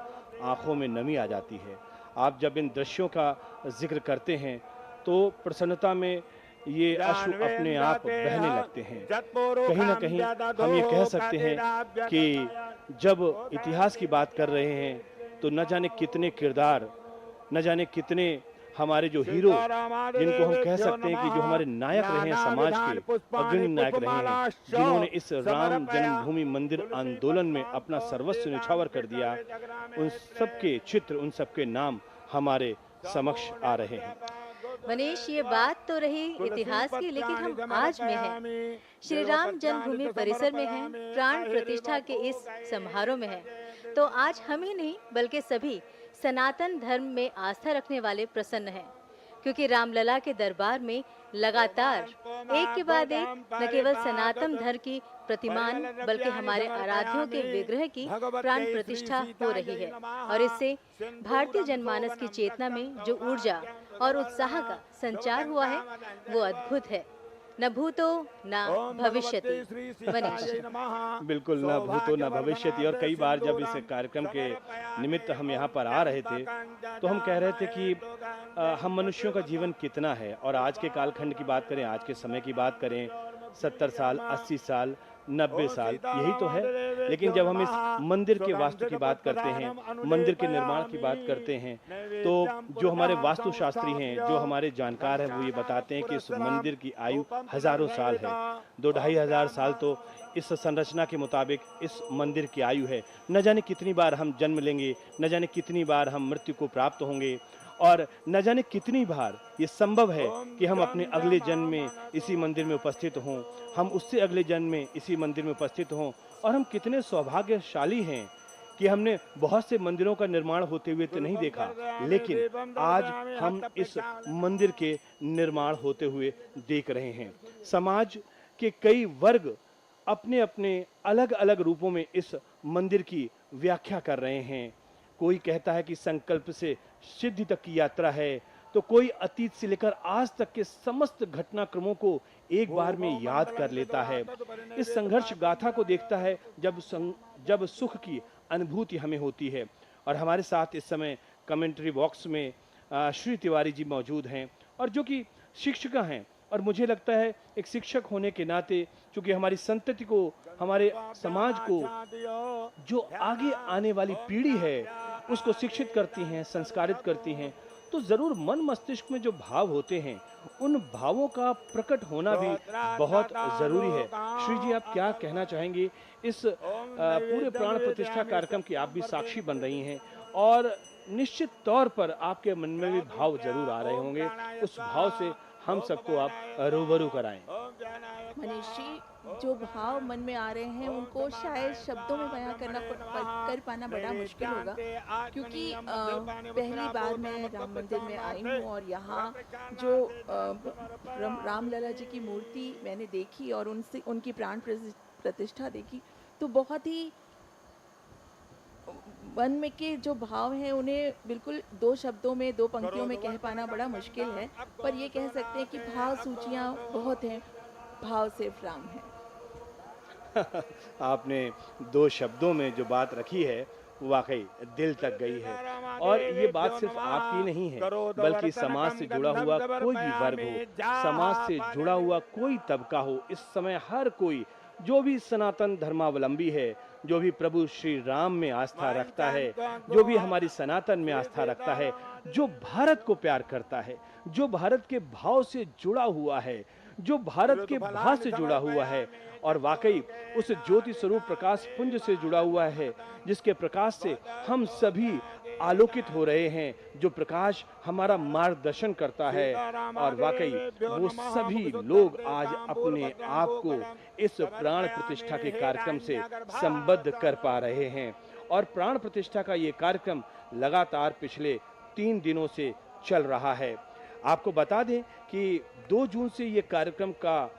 आंखों में नमी आ जाती है। आप जब इन दृश्यों का जिक्र करते हैं तो प्रसन्नता में ये अश्रु अपने आप बहने लगते हैं। कहीं ना कहीं हम ये कह सकते हैं कि जब इतिहास की बात कर रहे हैं तो न जाने कितने किरदार, न जाने कितने हमारे जो हीरो, जिनको हम कह सकते हैं कि जो हमारे नायक रहे हैं, समाज के अग्रणी नायक रहे हैं, जिन्होंने इस राम जन्मभूमि मंदिर आंदोलन में अपना सर्वस्व न्यौछावर कर दिया, उन सबके चित्र, उन सबके नाम हमारे समक्ष आ रहे हैं। मनीष, ये बात तो रही इतिहास की, लेकिन हम आज में हैं, श्री राम जन्मभूमि परिसर में हैं, प्राण प्रतिष्ठा के इस समारोह में हैं। तो आज हम ही नहीं बल्कि सभी सनातन धर्म में आस्था रखने वाले प्रसन्न हैं, क्योंकि रामलला के दरबार में लगातार एक के बाद एक न केवल सनातन धर्म की प्रतिमान बल्कि हमारे आराध्यों के विग्रह की प्राण प्रतिष्ठा हो रही है, और इससे भारतीय जनमानस की चेतना में जो ऊर्जा और उत्साह का संचार हुआ है वो अद्भुत है। न भूतो न भविष्यति। मनीष, बिल्कुल, न भूतो न भविष्यति। और कई बार जब इस कार्यक्रम के निमित्त हम यहाँ पर आ रहे थे तो हम कह रहे थे कि हम मनुष्यों का जीवन कितना है, और आज के कालखंड की बात करें, आज के समय की बात करें, 70 साल, 80 साल, 90 साल, यही तो है। लेकिन जब हम इस मंदिर के वास्तु की बात करते हैं, मंदिर के निर्माण की बात करते हैं, तो जो हमारे वास्तुशास्त्री हैं, जो हमारे जानकार हैं, वो ये बताते हैं कि इस मंदिर की आयु हजारों साल है। 2-2.5 हजार साल तो इस संरचना के मुताबिक इस मंदिर की आयु है। न जाने कितनी बार हम जन्म लेंगे, न जाने कितनी बार हम मृत्यु को प्राप्त होंगे, और न जाने कितनी बार ये संभव है कि हम अपने अगले जन्म में इसी मंदिर में उपस्थित हों, हम उससे अगले जन्म में इसी मंदिर में उपस्थित हों। और हम कितने सौभाग्यशाली हैं कि हमने बहुत से मंदिरों का निर्माण होते हुए तो नहीं देखा, लेकिन आज हम इस मंदिर के निर्माण होते हुए देख रहे हैं। समाज के कई वर्ग अपने अपने अलग अलग रूपों में इस मंदिर की व्याख्या कर रहे हैं। कोई कहता है कि संकल्प से सिद्धि तक की यात्रा है, तो कोई अतीत से लेकर आज तक के समस्त घटनाक्रमों को एक बार में याद कर लेता है। इस संघर्ष गाथा को देखता है जब सुख की अनुभूति हमें होती है। और हमारे साथ इस समय कमेंट्री बॉक्स में श्री तिवारी जी मौजूद हैं, और जो कि शिक्षिका हैं, और मुझे लगता है एक शिक्षक होने के नाते, चूंकि हमारी संतति को, हमारे समाज को, जो आगे आने वाली पीढ़ी है उसको शिक्षित करती हैं, संस्कारित करती हैं, तो जरूर मन मस्तिष्क में जो भाव होते हैं उन भावों का प्रकट होना भी बहुत जरूरी है। श्री जी, आप क्या कहना चाहेंगे? इस पूरे प्राण प्रतिष्ठा कार्यक्रम की आप भी साक्षी बन रही हैं, और निश्चित तौर पर आपके मन में भी भाव जरूर आ रहे होंगे। उस भाव से हम सबको आप रूबरू कराएं। मनीष जी, जो भाव मन में आ रहे हैं उनको शायद शब्दों में बयां कर पाना बड़ा मुश्किल होगा, क्योंकि पहली बार मैं राम मंदिर में आई हूँ, और यहाँ जो रामलला जी की मूर्ति मैंने देखी और उनसे उनकी प्राण प्रतिष्ठा देखी, तो बहुत ही मन में के जो भाव हैं उन्हें बिल्कुल 2 शब्दों में, 2 पंक्तियों में कह पाना बड़ा मुश्किल है, पर ये कह सकते हैं कि भाव सूचियाँ बहुत हैं, भाव सिर्फ राम है। आपने 2 शब्दों में जो बात रखी है वो वाकई दिल तक गई है। और ये बात सिर्फ आपकी नहीं है, बल्कि समाज से जुड़ा हुआ कोई भी वर्ग हो, समाज से जुड़ा हुआ कोई तबका हो, इस समय हर कोई जो भी सनातन धर्मावलंबी है, जो भी प्रभु श्री राम में आस्था रखता है, जो भी हमारी सनातन में आस्था रखता है, जो भारत को प्यार करता है, जो भारत के भाव से जुड़ा हुआ है, जो भारत के भाव से जुड़ा हुआ है और वाकई उस ज्योति स्वरूप प्रकाश पुंज से जुड़ा हुआ है, जिसके प्रकाश से हम सभी आलोकित हो रहे हैं, जो प्रकाश हमारा मार्गदर्शन करता है। और वाकई वो सभी लोग आज अपने आप को इस प्राण प्रतिष्ठा के कार्यक्रम से संबद्ध कर पा रहे हैं। और प्राण प्रतिष्ठा का ये कार्यक्रम लगातार पिछले 3 दिनों से चल रहा है। आपको बता दें कि 2 जून से ये कार्यक्रम का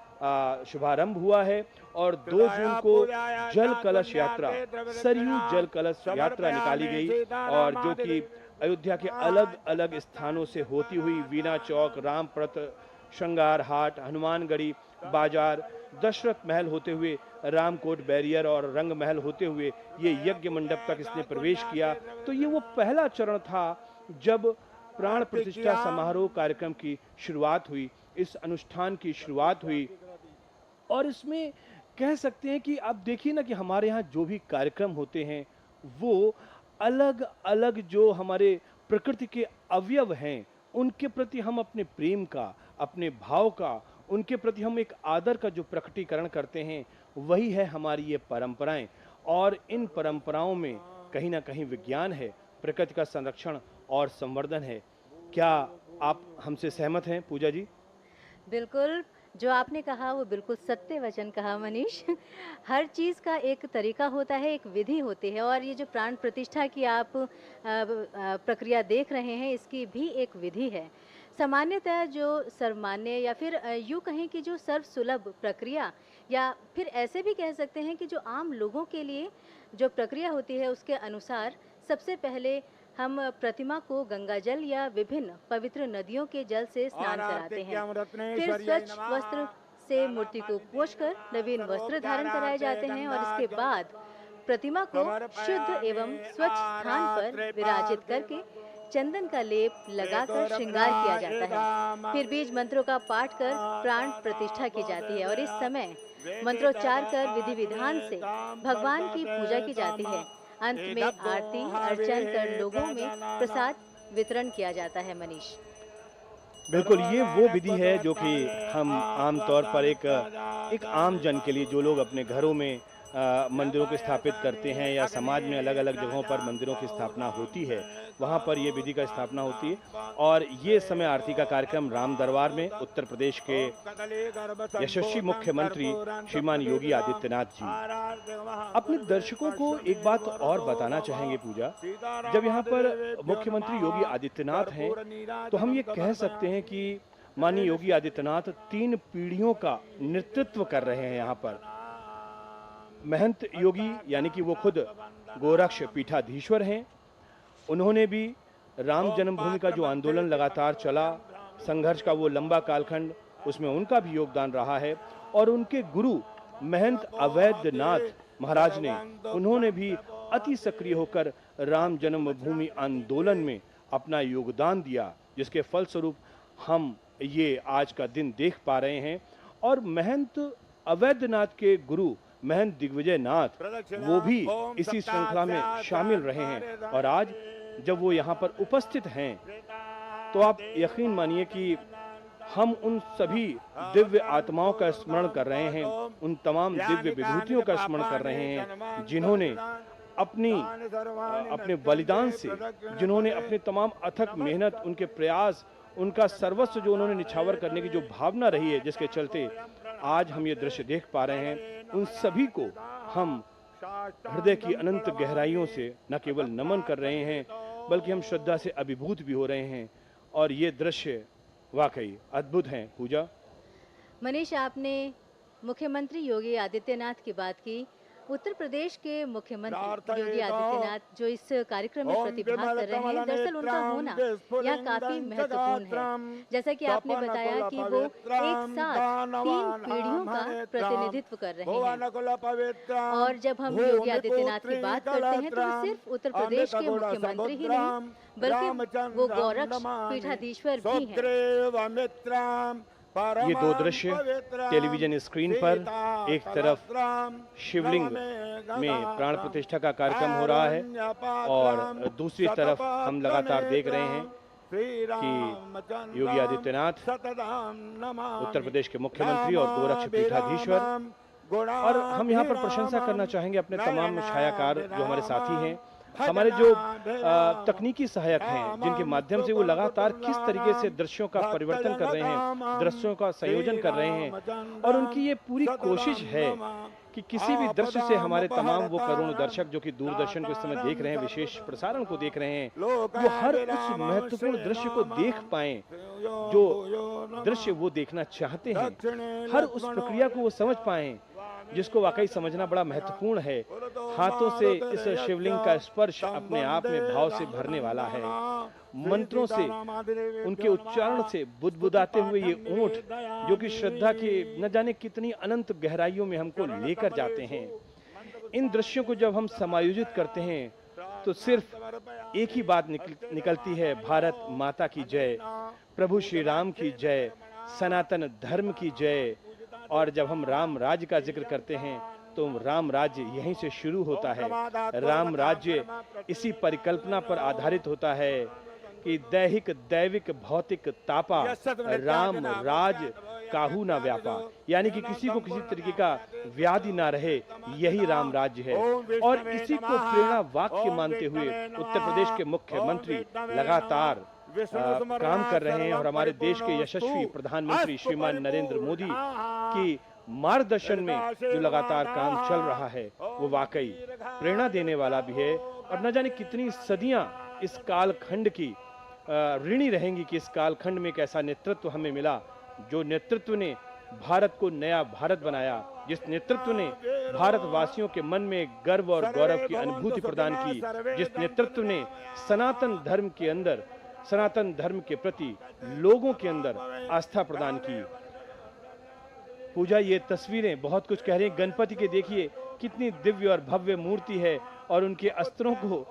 शुभारंभ हुआ है और 2 जून को जल कलश यात्रा, सरयू जल कलश यात्रा निकाली गई और जो कि अयोध्या के अलग अलग स्थानों से होती हुई वीना चौक, रामप्रत, श्रृंगार हाट, हनुमानगढ़ी बाजार, दशरथ महल होते हुए रामकोट बैरियर और रंग महल होते हुए ये यज्ञ मंडप तक इसने प्रवेश किया। तो ये वो पहला चरण था जब प्राण प्रतिष्ठा समारोह कार्यक्रम की शुरुआत हुई, इस अनुष्ठान की शुरुआत हुई। और इसमें कह सकते हैं कि आप देखिए ना कि हमारे यहाँ जो भी कार्यक्रम होते हैं वो अलग अलग जो हमारे प्रकृति के अवयव हैं उनके प्रति हम अपने प्रेम का, अपने भाव का, उनके प्रति हम एक आदर का जो प्रकटीकरण करते हैं, वही है हमारी ये परंपराएं। और इन परंपराओं में कहीं ना कहीं विज्ञान है, प्रकृति का संरक्षण और संवर्धन है। क्या आप हमसे सहमत हैं पूजा जी? बिल्कुल, जो आपने कहा वो बिल्कुल सत्य वचन कहा मनीष। हर चीज़ का एक तरीका होता है, एक विधि होती है और ये जो प्राण प्रतिष्ठा की आप प्रक्रिया देख रहे हैं, इसकी भी एक विधि है। सामान्यतः जो सर्वमान्य या फिर यूँ कहें कि जो सर्वसुलभ प्रक्रिया या फिर ऐसे भी कह सकते हैं कि जो आम लोगों के लिए जो प्रक्रिया होती है उसके अनुसार सबसे पहले हम प्रतिमा को गंगाजल या विभिन्न पवित्र नदियों के जल से स्नान कराते हैं। फिर स्वच्छ वस्त्र से मूर्ति को पोंछकर नवीन वस्त्र धारण कराए जाते हैं और इसके बाद प्रतिमा को शुद्ध एवं स्वच्छ स्थान पर विराजित करके चंदन का लेप लगाकर श्रृंगार किया जाता है। फिर बीज मंत्रों का पाठ कर प्राण प्रतिष्ठा की जाती है और इस समय मंत्रोच्चार कर विधि विधान से भगवान की पूजा की जाती है। अंत में आरती अर्चन कर लोगों में प्रसाद वितरण किया जाता है। मनीष, बिल्कुल, ये वो विधि है जो कि हम आम तौर पर एक आम जन के लिए, जो लोग अपने घरों में मंदिरों को स्थापित करते हैं या समाज में अलग अलग जगहों पर मंदिरों की स्थापना होती है, वहाँ पर ये विधि का स्थापना होती है। और ये समय आरती का कार्यक्रम राम दरबार में उत्तर प्रदेश के यशस्वी मुख्यमंत्री श्रीमान योगी आदित्यनाथ जी अपने दर्शकों को एक बात और बताना चाहेंगे पूजा। जब यहाँ पर मुख्यमंत्री योगी आदित्यनाथ हैं तो हम ये कह सकते हैं कि माननीय योगी आदित्यनाथ 3 पीढ़ियों का नेतृत्व कर रहे हैं यहाँ पर। महंत योगी यानी कि वो खुद गोरक्ष पीठाधीश्वर हैं, उन्होंने भी राम जन्मभूमि का जो आंदोलन लगातार चला, संघर्ष का वो लंबा कालखंड, उसमें उनका भी योगदान रहा है। और उनके गुरु महंत अवैधनाथ महाराज ने, उन्होंने भी अति सक्रिय होकर राम जन्मभूमि आंदोलन में अपना योगदान दिया, जिसके फलस्वरूप हम ये आज का दिन देख पा रहे हैं। और महंत अवैधनाथ के गुरु महंत दिग्विजय नाथ, वो भी इसी श्रृंखला में शामिल रहे हैं। और आज जब वो यहाँ पर उपस्थित हैं तो आप यकीन मानिए कि हम उन सभी दिव्य आत्माओं का स्मरण कर रहे हैं, उन तमाम दिव्य विभूतियों का स्मरण कर रहे हैं जिन्होंने अपने बलिदान से, जिन्होंने अपने तमाम अथक मेहनत, उनके प्रयास, उनका सर्वस्व जो उन्होंने निछावर करने की जो भावना रही है, जिसके चलते आज हम ये दृश्य देख पा रहे हैं, उन सभी को हम हृदय की अनंत गहराइयों से न केवल नमन कर रहे हैं बल्कि हम श्रद्धा से अभिभूत भी हो रहे हैं। और ये दृश्य वाकई अद्भुत हैं पूजा। मनीष, आपने मुख्यमंत्री योगी आदित्यनाथ की बात की। उत्तर प्रदेश के मुख्यमंत्री योगी आदित्यनाथ जो इस कार्यक्रम में प्रतिभाग कर रहे हैं, दरअसल उनका होना यहाँ काफी महत्वपूर्ण है। जैसा कि आपने बताया कि वो एक साथ 3 पीढ़ियों का प्रतिनिधित्व कर रहे हैं। और जब हम योगी आदित्यनाथ की बात करते हैं तो वो सिर्फ उत्तर प्रदेश के मुख्यमंत्री ही नहीं बल्कि वो गोरक्ष पीठाधीश्वर भी हैं। ये दो दृश्य टेलीविजन स्क्रीन पर, एक तरफ शिवलिंग में प्राण प्रतिष्ठा का कार्यक्रम हो रहा है और दूसरी तरफ हम लगातार देख रहे हैं कि योगी आदित्यनाथ उत्तर प्रदेश के मुख्यमंत्री और गोरक्ष पीठाधीश्वर, और हम यहाँ पर प्रशंसा करना चाहेंगे अपने तमाम छायाकार जो हमारे साथी हैं, हमारे जो तकनीकी सहायक हैं, जिनके माध्यम से वो लगातार किस तरीके से दृश्यों का परिवर्तन कर रहे हैं, दृश्यों का संयोजन कर रहे हैं, और उनकी ये पूरी कोशिश है कि किसी भी दृश्य से हमारे तमाम वो करोड़ों दर्शक जो कि दूरदर्शन को इस समय देख रहे हैं, विशेष प्रसारण को देख रहे हैं, वो हर उस महत्वपूर्ण दृश्य को देख पाएं जो दृश्य वो देखना चाहते हैं, हर उस प्रक्रिया को वो समझ पाएं जिसको वाकई समझना बड़ा महत्वपूर्ण है। हाथों से इस शिवलिंग का स्पर्श अपने आप में भाव से भरने वाला है। मंत्रों से, उनके उच्चारण से बुदबुदाते हुए ये ऊंट जो कि श्रद्धा के न जाने कितनी अनंत गहराइयों में हमको लेकर जाते हैं। इन दृश्यों को जब हम समायोजित करते हैं तो सिर्फ एक ही बात निकलती है, भारत माता की जय, प्रभु श्री राम की जय, सनातन धर्म की जय। और जब हम राम राज्य का जिक्र करते हैं तो राम राज्य यहीं से शुरू होता है। राम राज्य इसी परिकल्पना पर आधारित होता है कि दैहिक दैविक भौतिक तापा राम राज काहू ना व्यापा, यानी कि किसी को किसी तरीके का व्याधि ना रहे, यही राम राज्य है। और इसी को प्रेरणा वाक्य मानते हुए उत्तर प्रदेश के मुख्यमंत्री लगातार काम कर रहे हैं और हमारे देश के यशस्वी प्रधानमंत्री श्रीमान नरेंद्र मोदी की मार्गदर्शन में जो लगातार काम चल रहा है वो वाकई प्रेरणा देने वाला भी है। और न जाने कितनी सदियां इस कालखंड की ऋणी रहेंगी कि इस कालखंड में एक ऐसा नेतृत्व हमें मिला जो नेतृत्व ने भारत को नया भारत बनाया, जिस नेतृत्व ने भारतवासियों के मन में गर्व और गौरव की अनुभूति प्रदान की, जिस नेतृत्व ने सनातन धर्म के अंदर, सनातन धर्म के प्रति लोगों के अंदर आस्था प्रदान की। पूजा, ये तस्वीरें बहुत कुछ कह रही हैं। गणपति के देखिए कितनी दिव्य और भव्य मूर्ति है और उनके अस्त्रों को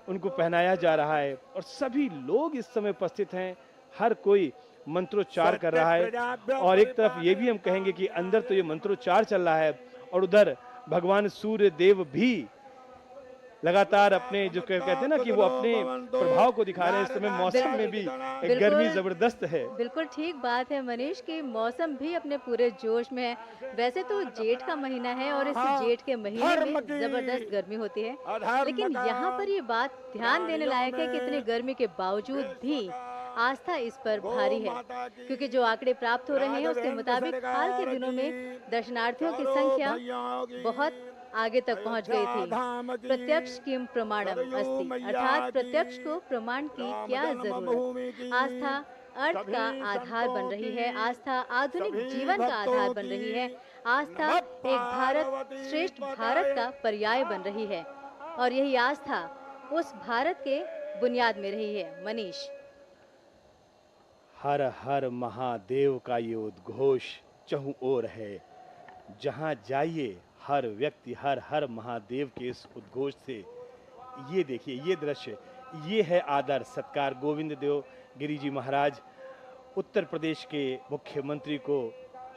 उनको पहनाया जा रहा है और सभी लोग इस समय उपस्थित हैं। हर कोई मंत्रोच्चार कर रहा है और एक तरफ ये भी हम कहेंगे कि अंदर तो ये मंत्रोच्चार चल रहा है और उधर भगवान सूर्य देव भी लगातार अपने जो कहते हैं ना कि वो अपने प्रभाव को दिखा रहे हैं। इस समय मौसम में भी गर्मी जबरदस्त है। बिल्कुल ठीक बात है मनीष कि मौसम भी अपने पूरे जोश में है। वैसे तो जेठ का महीना है और इस जेठ के महीने में जबरदस्त गर्मी होती है, लेकिन यहाँ पर ये बात ध्यान देने लायक है कि इतनी गर्मी के बावजूद भी आस्था इस पर भारी है, क्योंकि जो आंकड़े प्राप्त हो रहे हैं उसके मुताबिक हाल के दिनों में दर्शनार्थियों की संख्या बहुत आगे तक पहुंच गई थी। प्रत्यक्ष किम प्रमाणम अस्ति, अर्थात प्रत्यक्ष को प्रमाण की क्या जरूरत। आस्था अर्थ का आधार बन रही है, आस्था आधुनिक जीवन का आधार बन रही है, आस्था एक भारत श्रेष्ठ भारत का पर्याय बन रही है और यही आस्था उस भारत के बुनियाद में रही है। मनीष, हर हर महादेव का ये उद्घोष चहुं ओर है। जहां जाइए हर व्यक्ति हर हर महादेव के इस उद्घोष से, ये देखिए ये दृश्य, ये है आदर सत्कार। गोविंद देव गिरी जी महाराज उत्तर प्रदेश के मुख्यमंत्री को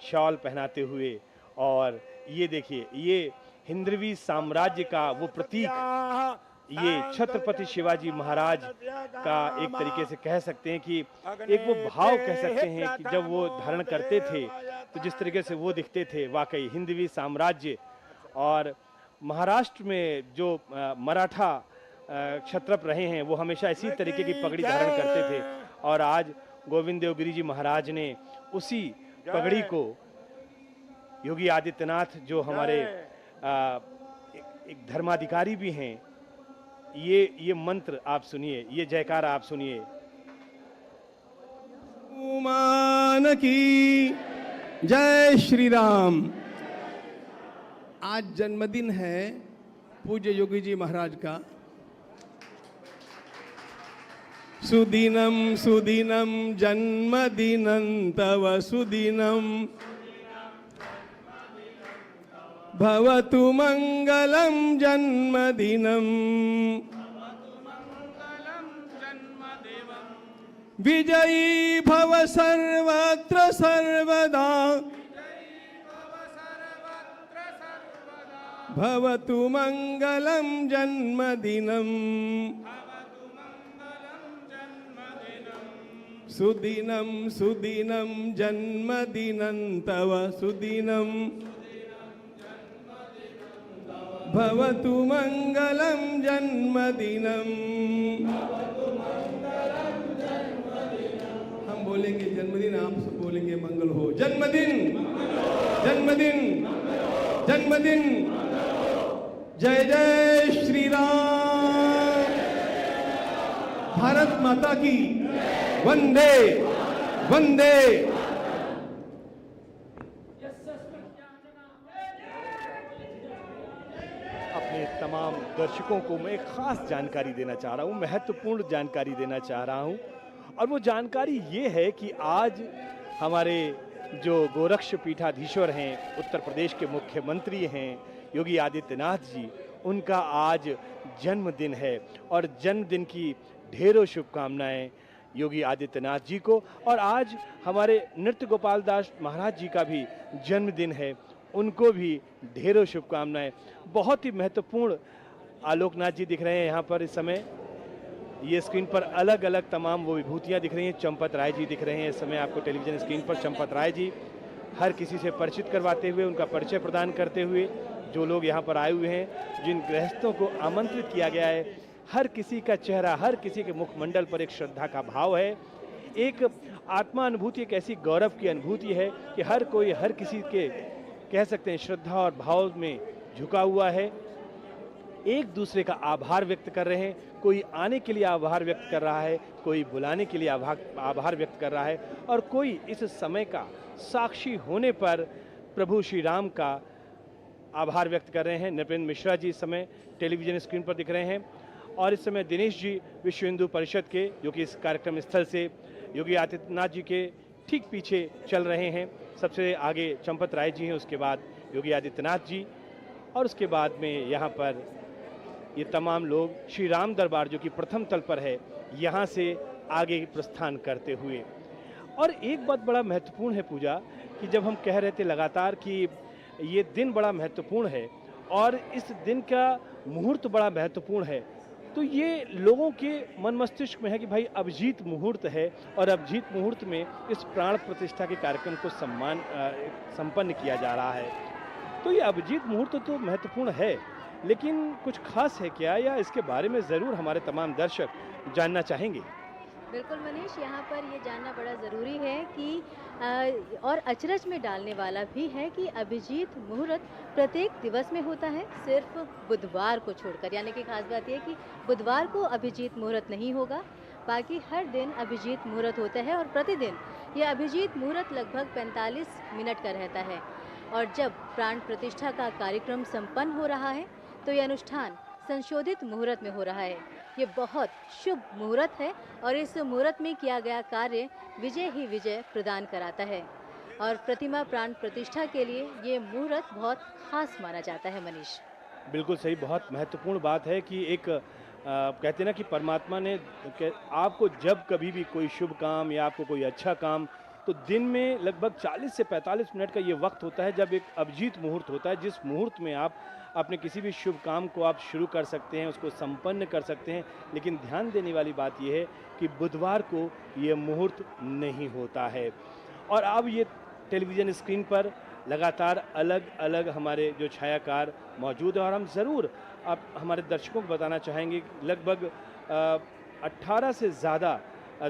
शॉल पहनाते हुए, और ये देखिए ये हिंदवी साम्राज्य का वो प्रतीक, ये छत्रपति शिवाजी महाराज का एक तरीके से कह सकते हैं कि एक वो भाव कह सकते हैं कि जब वो धारण करते थे तो जिस तरीके से वो दिखते थे, वाकई हिंदवी साम्राज्य। और महाराष्ट्र में जो मराठा क्षत्रप रहे हैं वो हमेशा इसी तरीके की पगड़ी धारण करते थे और आज गोविंद देव गिरी जी महाराज ने उसी पगड़ी को योगी आदित्यनाथ जो हमारे एक धर्माधिकारी भी हैं, ये मंत्र आप सुनिए, ये जयकारा आप सुनिए। हनुमान की जय श्री राम। आज जन्मदिन है पूज्य योगी जी महाराज का। सुदिनम सुदिनम जन्मदिनं तव सुदिनम भवतु मंगलम जन्मदिनम विजयी भव सर्वत्र सर्वदा भवतु मंगलम जन्मदिनम सुदिनं सुदिनं जन्मदिनं तव सुदिनं भवतु मंगलम जन्मदिनम। हम बोलेंगे जन्मदिन, आप सब बोलेंगे मंगल हो। जन्मदिन जन्मदिन जन्मदिन। जय जय श्री राम। भारत माता की वंदे वंदे। अपने तमाम दर्शकों को मैं एक खास जानकारी देना चाह रहा हूँ, महत्वपूर्ण जानकारी देना चाह रहा हूँ। और वो जानकारी ये है कि आज हमारे जो गोरक्ष पीठाधीश्वर हैं, उत्तर प्रदेश के मुख्यमंत्री हैं योगी आदित्यनाथ जी, उनका आज जन्मदिन है। और जन्मदिन की ढेरों शुभकामनाएं योगी आदित्यनाथ जी को। और आज हमारे नृत्य गोपाल दास महाराज जी का भी जन्मदिन है, उनको भी ढेरों शुभकामनाएं। बहुत ही महत्वपूर्ण आलोकनाथ जी दिख रहे हैं यहाँ पर इस समय। ये स्क्रीन पर अलग अलग तमाम वो विभूतियाँ दिख रही हैं। चंपत राय जी दिख रहे हैं इस समय आपको टेलीविजन स्क्रीन पर। चंपत राय जी हर किसी से परिचित करवाते हुए, उनका परिचय प्रदान करते हुए, जो लोग यहाँ पर आए हुए हैं, जिन गृहस्थों को आमंत्रित किया गया है, हर किसी का चेहरा, हर किसी के मुखमंडल पर एक श्रद्धा का भाव है, एक आत्मा अनुभूति, एक ऐसी गौरव की अनुभूति है कि हर कोई हर किसी के कह सकते हैं श्रद्धा और भाव में झुका हुआ है, एक दूसरे का आभार व्यक्त कर रहे हैं। कोई आने के लिए आभार व्यक्त कर रहा है, कोई बुलाने के लिए आभार व्यक्त कर रहा है, और कोई इस समय का साक्षी होने पर प्रभु श्री राम का आभार व्यक्त कर रहे हैं। नृपेंद्र मिश्रा जी इस समय टेलीविजन स्क्रीन पर दिख रहे हैं। और इस समय दिनेश जी विश्व हिंदू परिषद के, जो कि इस कार्यक्रम स्थल से योगी आदित्यनाथ जी के ठीक पीछे चल रहे हैं। सबसे आगे चंपत राय जी हैं, उसके बाद योगी आदित्यनाथ जी, और उसके बाद में यहाँ पर ये तमाम लोग श्री राम दरबार, जो कि प्रथम तल पर है, यहाँ से आगे प्रस्थान करते हुए। और एक बात बड़ा महत्वपूर्ण है पूजा, कि जब हम कह रहे थे लगातार कि ये दिन बड़ा महत्वपूर्ण है और इस दिन का मुहूर्त बड़ा महत्वपूर्ण है, तो ये लोगों के मन मस्तिष्क में है कि भाई अभिजीत मुहूर्त है, और अभिजीत मुहूर्त में इस प्राण प्रतिष्ठा के कार्यक्रम को संपन्न किया जा रहा है। तो ये अभिजीत मुहूर्त तो महत्वपूर्ण है, लेकिन कुछ खास है क्या, या इसके बारे में ज़रूर हमारे तमाम दर्शक जानना चाहेंगे। बिल्कुल मनीष, यहाँ पर ये जानना बड़ा ज़रूरी है कि और अचरज में डालने वाला भी है कि अभिजीत मुहूर्त प्रत्येक दिवस में होता है, सिर्फ बुधवार को छोड़कर। यानी कि खास बात यह कि बुधवार को अभिजीत मुहूर्त नहीं होगा, बाकी हर दिन अभिजीत मुहूर्त होता है। और प्रतिदिन यह अभिजीत मुहूर्त लगभग 45 मिनट का रहता है। और जब प्राण प्रतिष्ठा का कार्यक्रम संपन्न हो रहा है तो ये अनुष्ठान संशोधित मुहूर्त में हो रहा है। ये बहुत शुभ मुहूर्त है और इस मुहूर्त में किया गया कार्य विजय ही विजय प्रदान कराता है। और प्रतिमा प्राण प्रतिष्ठा के लिए ये मुहूर्त बहुत खास माना जाता है मनीष। बिल्कुल सही, बहुत महत्वपूर्ण बात है कि एक कहते हैं ना कि परमात्मा ने आपको जब कभी भी कोई शुभ काम या आपको कोई अच्छा काम, तो दिन में लगभग 40 से 45 मिनट का ये वक्त होता है जब एक अभिजीत मुहूर्त होता है, जिस मुहूर्त में आप अपने किसी भी शुभ काम को आप शुरू कर सकते हैं, उसको संपन्न कर सकते हैं। लेकिन ध्यान देने वाली बात यह है कि बुधवार को ये मुहूर्त नहीं होता है। और अब ये टेलीविज़न स्क्रीन पर लगातार अलग अलग हमारे जो छायाकार मौजूद हैं, और हम ज़रूर आप हमारे दर्शकों को बताना चाहेंगे लगभग 18 से ज़्यादा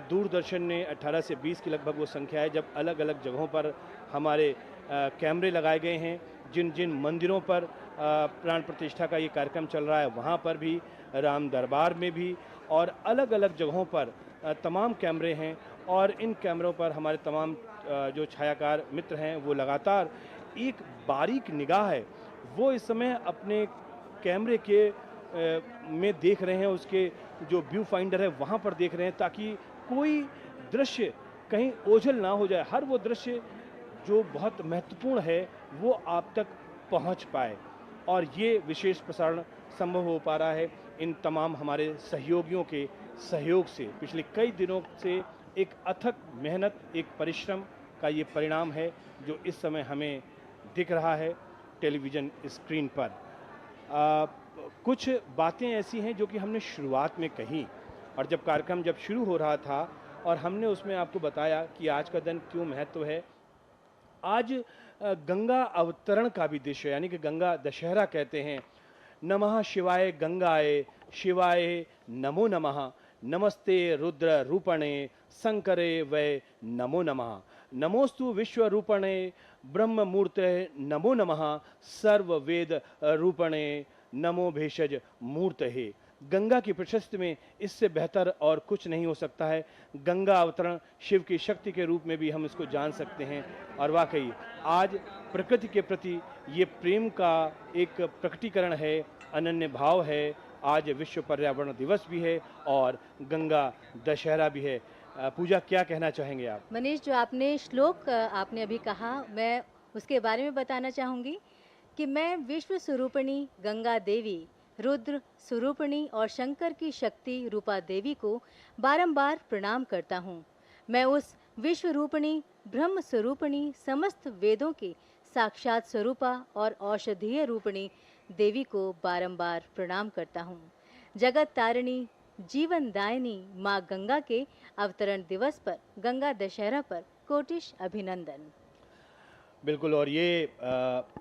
दूरदर्शन ने 18 से 20 की लगभग वो संख्या है, जब अलग अलग जगहों पर हमारे कैमरे लगाए गए हैं। जिन जिन मंदिरों पर प्राण प्रतिष्ठा का ये कार्यक्रम चल रहा है, वहाँ पर भी, राम दरबार में भी, और अलग अलग जगहों पर तमाम कैमरे हैं। और इन कैमरों पर हमारे तमाम जो छायाकार मित्र हैं वो लगातार एक बारीक निगाह है वो इस समय अपने कैमरे के में देख रहे हैं, उसके जो व्यू फाइंडर है वहाँ पर देख रहे हैं, ताकि कोई दृश्य कहीं ओझल ना हो जाए, हर वो दृश्य जो बहुत महत्वपूर्ण है वो आप तक पहुंच पाए। और ये विशेष प्रसारण संभव हो पा रहा है इन तमाम हमारे सहयोगियों के सहयोग से। पिछले कई दिनों से एक अथक मेहनत, एक परिश्रम का ये परिणाम है जो इस समय हमें दिख रहा है टेलीविज़न स्क्रीन पर। कुछ बातें ऐसी हैं जो कि हमने शुरुआत में कही, और जब कार्यक्रम जब शुरू हो रहा था और हमने उसमें आपको बताया कि आज का दिन क्यों महत्व है। आज गंगा अवतरण का भी दृश्य, यानी कि गंगा दशहरा कहते हैं। नमः शिवाय गंगाए शिवाय नमो नमः, नमस्ते रुद्र रूपणे शंकरे वै नमो नमः, नमोस्तु विश्व रूपणे ब्रह्म मूर्ते नमो नमः, सर्व वेद रूपणे नमो भेषज मूर्तहे। गंगा की प्रशस्ति में इससे बेहतर और कुछ नहीं हो सकता है। गंगा अवतरण शिव की शक्ति के रूप में भी हम इसको जान सकते हैं। और वाकई आज प्रकृति के प्रति ये प्रेम का एक प्रकटीकरण है, अनन्य भाव है। आज विश्व पर्यावरण दिवस भी है और गंगा दशहरा भी है। पूजा, क्या कहना चाहेंगे आप? मनीष, जो आपने श्लोक आपने अभी कहा, मैं उसके बारे में बताना चाहूँगी कि मैं विश्व स्वरूपिणी गंगा देवी, रुद्र स्वरूपिणी और शंकर की शक्ति रूपा देवी को बारंबार प्रणाम करता हूँ। मैं उस विश्व रूपिणी ब्रह्म स्वरूपिणी समस्त वेदों की साक्षात स्वरूपा और औषधीय रूपिणी देवी को बारंबार प्रणाम करता हूँ। जगत तारिणी जीवन दायिनी माँ गंगा के अवतरण दिवस पर, गंगा दशहरा पर कोटिश अभिनंदन। बिल्कुल, और ये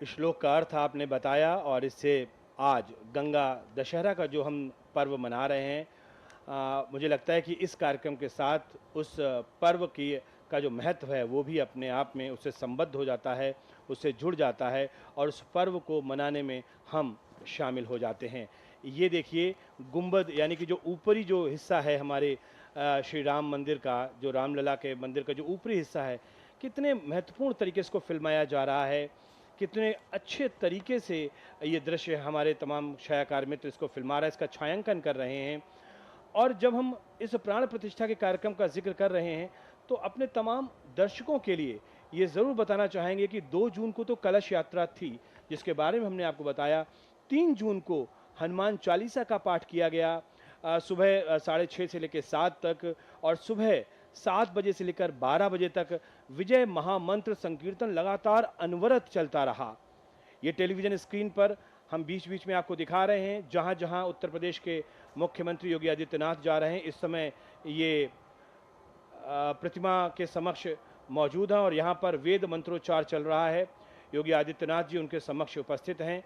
श्लोक का अर्थ आपने बताया, और इससे आज गंगा दशहरा का जो हम पर्व मना रहे हैं, मुझे लगता है कि इस कार्यक्रम के साथ उस पर्व की का जो महत्व है वो भी अपने आप में उससे संबद्ध हो जाता है, उससे जुड़ जाता है, और उस पर्व को मनाने में हम शामिल हो जाते हैं। ये देखिए गुंबद, यानी कि जो ऊपरी जो हिस्सा है हमारे श्री राम मंदिर का, जो रामलला के मंदिर का जो ऊपरी हिस्सा है, कितने महत्वपूर्ण तरीके से इसको फिल्माया जा रहा है, कितने अच्छे तरीके से ये दृश्य हमारे तमाम छायाकार मित्र इसको फिल्मा रहे हैं, इसका छायांकन कर रहे हैं। और जब हम इस प्राण प्रतिष्ठा के कार्यक्रम का जिक्र कर रहे हैं तो अपने तमाम दर्शकों के लिए ये ज़रूर बताना चाहेंगे कि 2 जून को तो कलश यात्रा थी, जिसके बारे में हमने आपको बताया। 3 जून को हनुमान चालीसा का पाठ किया गया, सुबह 6:30 से लेकर 7 तक, और सुबह 7 बजे से लेकर 12 बजे तक विजय महामंत्र संकीर्तन लगातार अनवरत चलता रहा। ये टेलीविज़न स्क्रीन पर हम बीच बीच में आपको दिखा रहे हैं, जहाँ जहाँ उत्तर प्रदेश के मुख्यमंत्री योगी आदित्यनाथ जा रहे हैं, इस समय ये प्रतिमा के समक्ष मौजूद हैं और यहाँ पर वेद मंत्रोच्चार चल रहा है। योगी आदित्यनाथ जी उनके समक्ष उपस्थित हैं,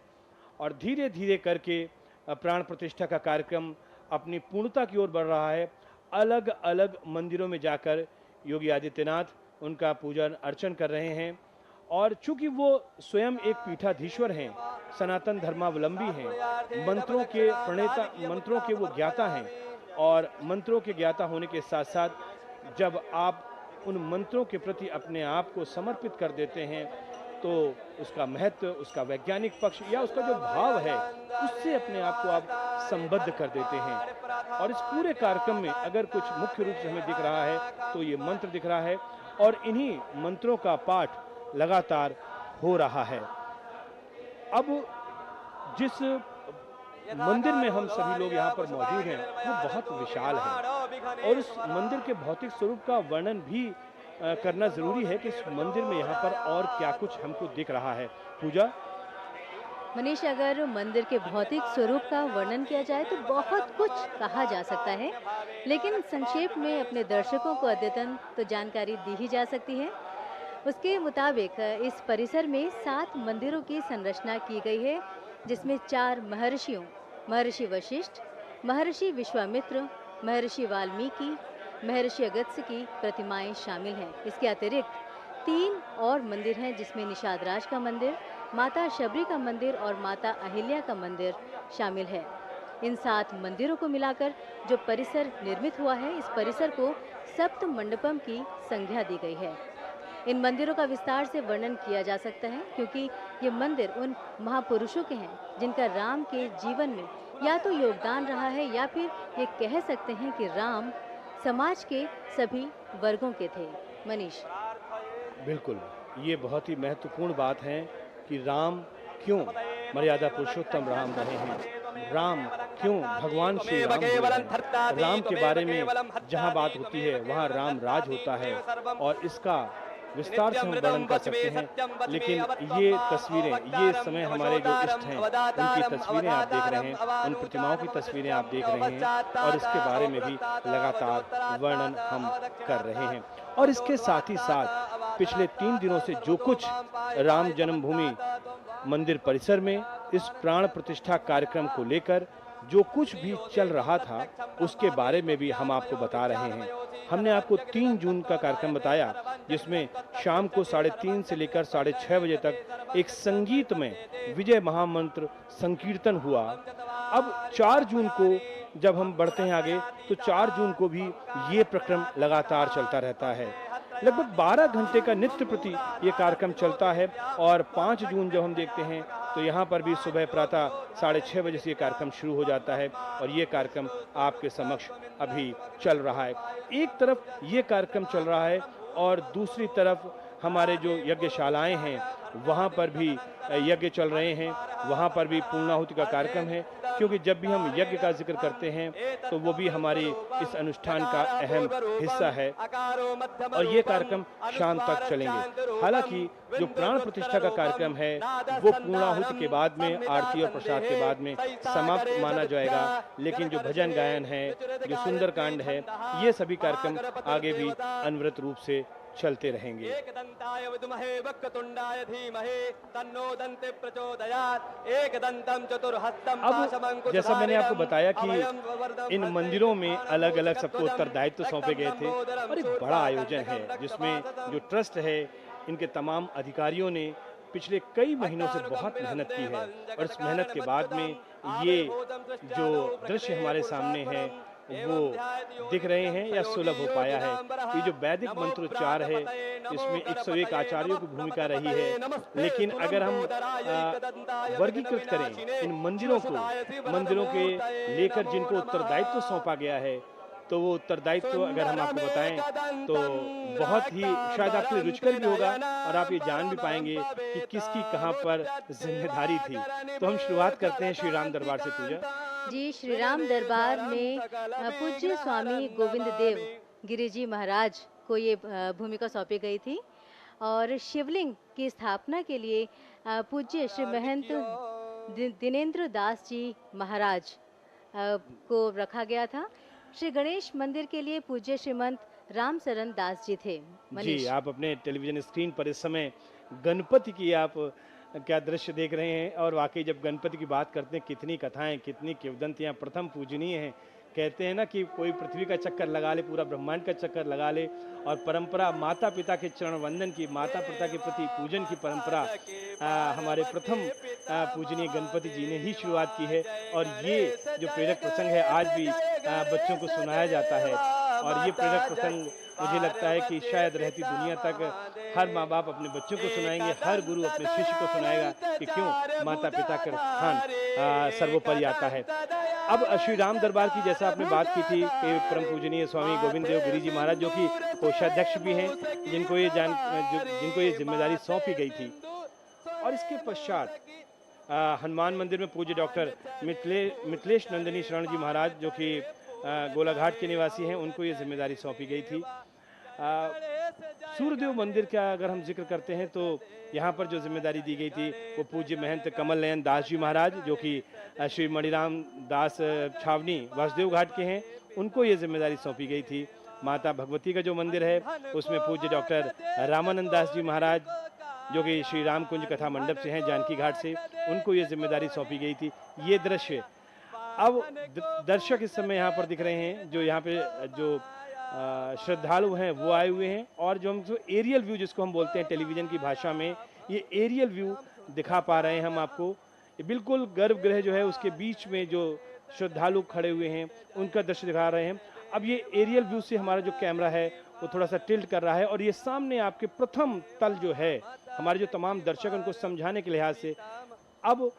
और धीरे धीरे करके प्राण प्रतिष्ठा का कार्यक्रम अपनी पूर्णता की ओर बढ़ रहा है। अलग अलग मंदिरों में जाकर योगी आदित्यनाथ उनका पूजन अर्चन कर रहे हैं, और चूंकि वो स्वयं एक पीठाधीश्वर हैं, सनातन धर्मावलंबी हैं, मंत्रों के प्रणेता, मंत्रों के वो ज्ञाता हैं, और मंत्रों के ज्ञाता होने के साथ साथ जब आप उन मंत्रों के प्रति अपने आप को समर्पित कर देते हैं तो उसका महत्व, उसका वैज्ञानिक पक्ष या उसका जो भाव है, उससे अपने आप को आप संबद्ध कर देते हैं। और इस पूरे कार्यक्रम में अगर कुछ मुख्य रूप से हमें दिख रहा है तो ये मंत्र दिख रहा है, और इन्हीं मंत्रों का पाठ लगातार हो रहा है। अब जिस मंदिर में हम सभी लोग यहाँ पर मौजूद हैं वो बहुत विशाल है, और उस मंदिर के भौतिक स्वरूप का वर्णन भी करना जरूरी है कि इस मंदिर में यहाँ पर और क्या कुछ हमको दिख रहा है। पूजा, मनीष, अगर मंदिर के भौतिक स्वरूप का वर्णन किया जाए तो बहुत कुछ कहा जा सकता है, लेकिन संक्षेप में अपने दर्शकों को अद्यतन तो जानकारी दी ही जा सकती है। उसके मुताबिक इस परिसर में 7 मंदिरों की संरचना की गई है, जिसमें 4 महर्षियों, महर्षि वशिष्ठ, महर्षि विश्वामित्र, महर्षि वाल्मीकि, महर्षि अगस्त्य की प्रतिमाएं शामिल हैं। इसके अतिरिक्त 3 और मंदिर हैं, जिसमें निषाद राज का मंदिर, माता शबरी का मंदिर और माता अहिल्या का मंदिर शामिल है। इन 7 मंदिरों को मिलाकर जो परिसर निर्मित हुआ है, इस परिसर को सप्त मंडपम की संज्ञा दी गई है। इन मंदिरों का विस्तार से वर्णन किया जा सकता है, क्योंकि ये मंदिर उन महापुरुषों के हैं जिनका राम के जीवन में या तो योगदान रहा है, या फिर ये कह सकते हैं कि राम समाज के सभी वर्गों के थे। मनीष। बिल्कुल, ये बहुत ही महत्वपूर्ण बात है कि राम क्यों मर्यादा पुरुषोत्तम राम रहे हैं, राम क्यों भगवान श्री राम हुए हैं। राम के बारे में जहाँ बात होती है वहाँ राम राज होता है, और इसका विस्तार से हम वर्णन कर सकते हैं। लेकिन ये तस्वीरें, ये समय हमारे जो इष्ट हैं उनकी तस्वीरें आप देख रहे हैं, उन प्रतिमाओं की तस्वीरें आप देख रहे हैं, और इसके बारे में भी लगातार वर्णन हम कर रहे हैं। और इसके साथ ही साथ पिछले 3 दिनों से जो कुछ राम जन्मभूमि मंदिर परिसर में इस प्राण प्रतिष्ठा कार्यक्रम को लेकर जो कुछ भी चल रहा था, उसके बारे में भी हम आपको बता रहे हैं। हमने आपको 3 जून का कार्यक्रम बताया, जिसमें शाम को 3:30 से लेकर 6:30 बजे तक एक संगीत में विजय महामंत्र संकीर्तन हुआ। अब 4 जून को जब हम बढ़ते हैं आगे, तो 4 जून को भी ये प्रक्रम लगातार चलता रहता है। लगभग 12 घंटे का नित्य प्रति ये कार्यक्रम चलता है। और 5 जून जब हम देखते हैं तो यहाँ पर भी सुबह प्रातः 6:30 बजे से ये कार्यक्रम शुरू हो जाता है, और ये कार्यक्रम आपके समक्ष अभी चल रहा है। एक तरफ ये कार्यक्रम चल रहा है, और दूसरी तरफ हमारे जो यज्ञशालाएं हैं वहाँ पर भी यज्ञ चल रहे हैं, वहाँ पर भी पूर्णाहुति का कार्यक्रम है, क्योंकि जब भी हम यज्ञ का जिक्र करते हैं तो वो भी हमारे इस अनुष्ठान का अहम हिस्सा है, और ये कार्यक्रम शाम तक चलेंगे। हालांकि जो प्राण प्रतिष्ठा का कार्यक्रम है वो पूर्णाहुति के बाद में, आरती और प्रसाद के बाद में समाप्त माना जाएगा, लेकिन जो भजन गायन है, जो सुंदरकांड है, ये सभी कार्यक्रम आगे भी अनवरत रूप से चलते रहेंगे। अब जैसा मैंने आपको बताया कि इन मंदिरों में अलग अलग सबको उत्तरदायित्व सौंपे गए थे, और एक बड़ा आयोजन है जिसमें जो ट्रस्ट है, इनके तमाम अधिकारियों ने पिछले कई महीनों से बहुत मेहनत की है, और इस मेहनत के बाद में ये जो दृश्य हमारे सामने है वो दिख रहे हैं या सुलभ हो पाया है। ये जो वैदिक मंत्रोच्चार है, इसमें 101 आचार्यों की भूमिका रही है, लेकिन अगर हम वर्गीकृत करें इन मंदिरों के लेकर जिनको उत्तरदायित्व सौंपा गया है, तो वो उत्तरदायित्व अगर हम आपको बताएं तो बहुत ही शायद आपके लिए रुचिकर भी होगा, और आप ये जान भी पाएंगे कि किसकी कहाँ पर जिम्मेदारी थी। तो हम शुरुआत करते हैं श्री राम दरबार से। पूजा जी, श्री राम दरबार में पूज्य स्वामी गोविंद देव गिरि जी महाराज को ये भूमिका सौंपी गई थी, और शिवलिंग की स्थापना के लिए पूज्य श्री महंत दिनेंद्र दास जी महाराज को रखा गया था। श्री गणेश मंदिर के लिए पूज्य श्रीमंत राम शरण दास जी थे। जी, आप अपने टेलीविजन स्क्रीन पर इस समय गणपति की आप क्या दृश्य देख रहे हैं, और वाकई जब गणपति की बात करते हैं, कितनी कथाएं, कितनी किंवदंतियां प्रथम पूजनीय हैं। कहते हैं ना कि कोई पृथ्वी का चक्कर लगा ले, पूरा ब्रह्मांड का चक्कर लगा ले, और परंपरा माता पिता के चरण वंदन की, माता पिता के प्रति पूजन की परंपरा हमारे प्रथम पूजनीय गणपति जी ने ही शुरुआत की है। और ये जो प्रेरक प्रसंग है आज भी बच्चों को सुनाया जाता है, और ये प्रेरक प्रसंग मुझे लगता है कि शायद रहती दुनिया तक हर माँ बाप अपने बच्चों को सुनाएंगे, हर गुरु अपने शिष्य को सुनाएगा कि क्यों माता पिता का स्थान सर्वोपरि आता है। अब श्री राम दरबार की जैसा आपने बात की थी कि परम पूजनीय स्वामी गोविंद देव गिरि जी महाराज, जो कि कोषाध्यक्ष भी हैं, जिनको ये जिम्मेदारी सौंपी गई थी। और इसके पश्चात हनुमान मंदिर में पूज्य डॉक्टर मिथिलेश नंदिनी शरण जी महाराज, जो कि गोलाघाट के निवासी हैं, उनको ये जिम्मेदारी सौंपी गई थी। सूर्यदेव मंदिर का अगर हम जिक्र करते हैं तो यहाँ पर जो जिम्मेदारी दी गई थी वो पूज्य महंत कमल नयन दास जी महाराज, जो कि श्री मणिराम दास छावनी वासुदेव घाट के हैं, उनको ये जिम्मेदारी सौंपी गई थी। माता भगवती का जो मंदिर है उसमें पूज्य डॉक्टर रामानंद दास जी महाराज, जो कि श्री राम कुंज कथा मंडप से हैं, जानकी घाट से, उनको ये जिम्मेदारी सौंपी गई थी। ये दृश्य अब दर्शक इस समय यहाँ पर दिख रहे हैं, जो यहाँ पे जो श्रद्धालु हैं वो आए हुए हैं, और जो हम एरियल व्यू जिसको हम बोलते हैं टेलीविज़न की भाषा में, ये एरियल व्यू दिखा पा रहे हैं हम आपको। ये बिल्कुल गर्भगृह जो है उसके बीच में जो श्रद्धालु खड़े हुए हैं उनका दृश्य दिखा रहे हैं। अब ये एरियल व्यू से हमारा जो कैमरा है वो थोड़ा सा टिल्ट कर रहा है और ये सामने आपके प्रथम तल जो है हमारे जो तमाम दर्शक उनको समझाने के लिहाज से अब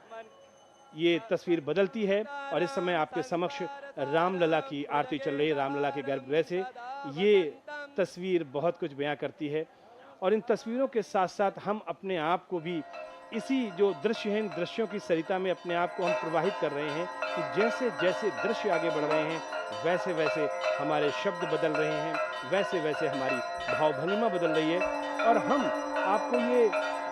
ये तस्वीर बदलती है और इस समय आपके समक्ष रामलला की आरती चल रही है, रामलला के गर्भगृह से। ये तस्वीर बहुत कुछ बयां करती है और इन तस्वीरों के साथ साथ हम अपने आप को भी इसी जो दृश्य हैं, इन दृश्यों की सरिता में अपने आप को हम प्रवाहित कर रहे हैं कि जैसे जैसे दृश्य आगे बढ़ रहे हैं वैसे वैसे हमारे शब्द बदल रहे हैं, वैसे वैसे हमारी भावभंगिमा बदल रही है और हम आपको ये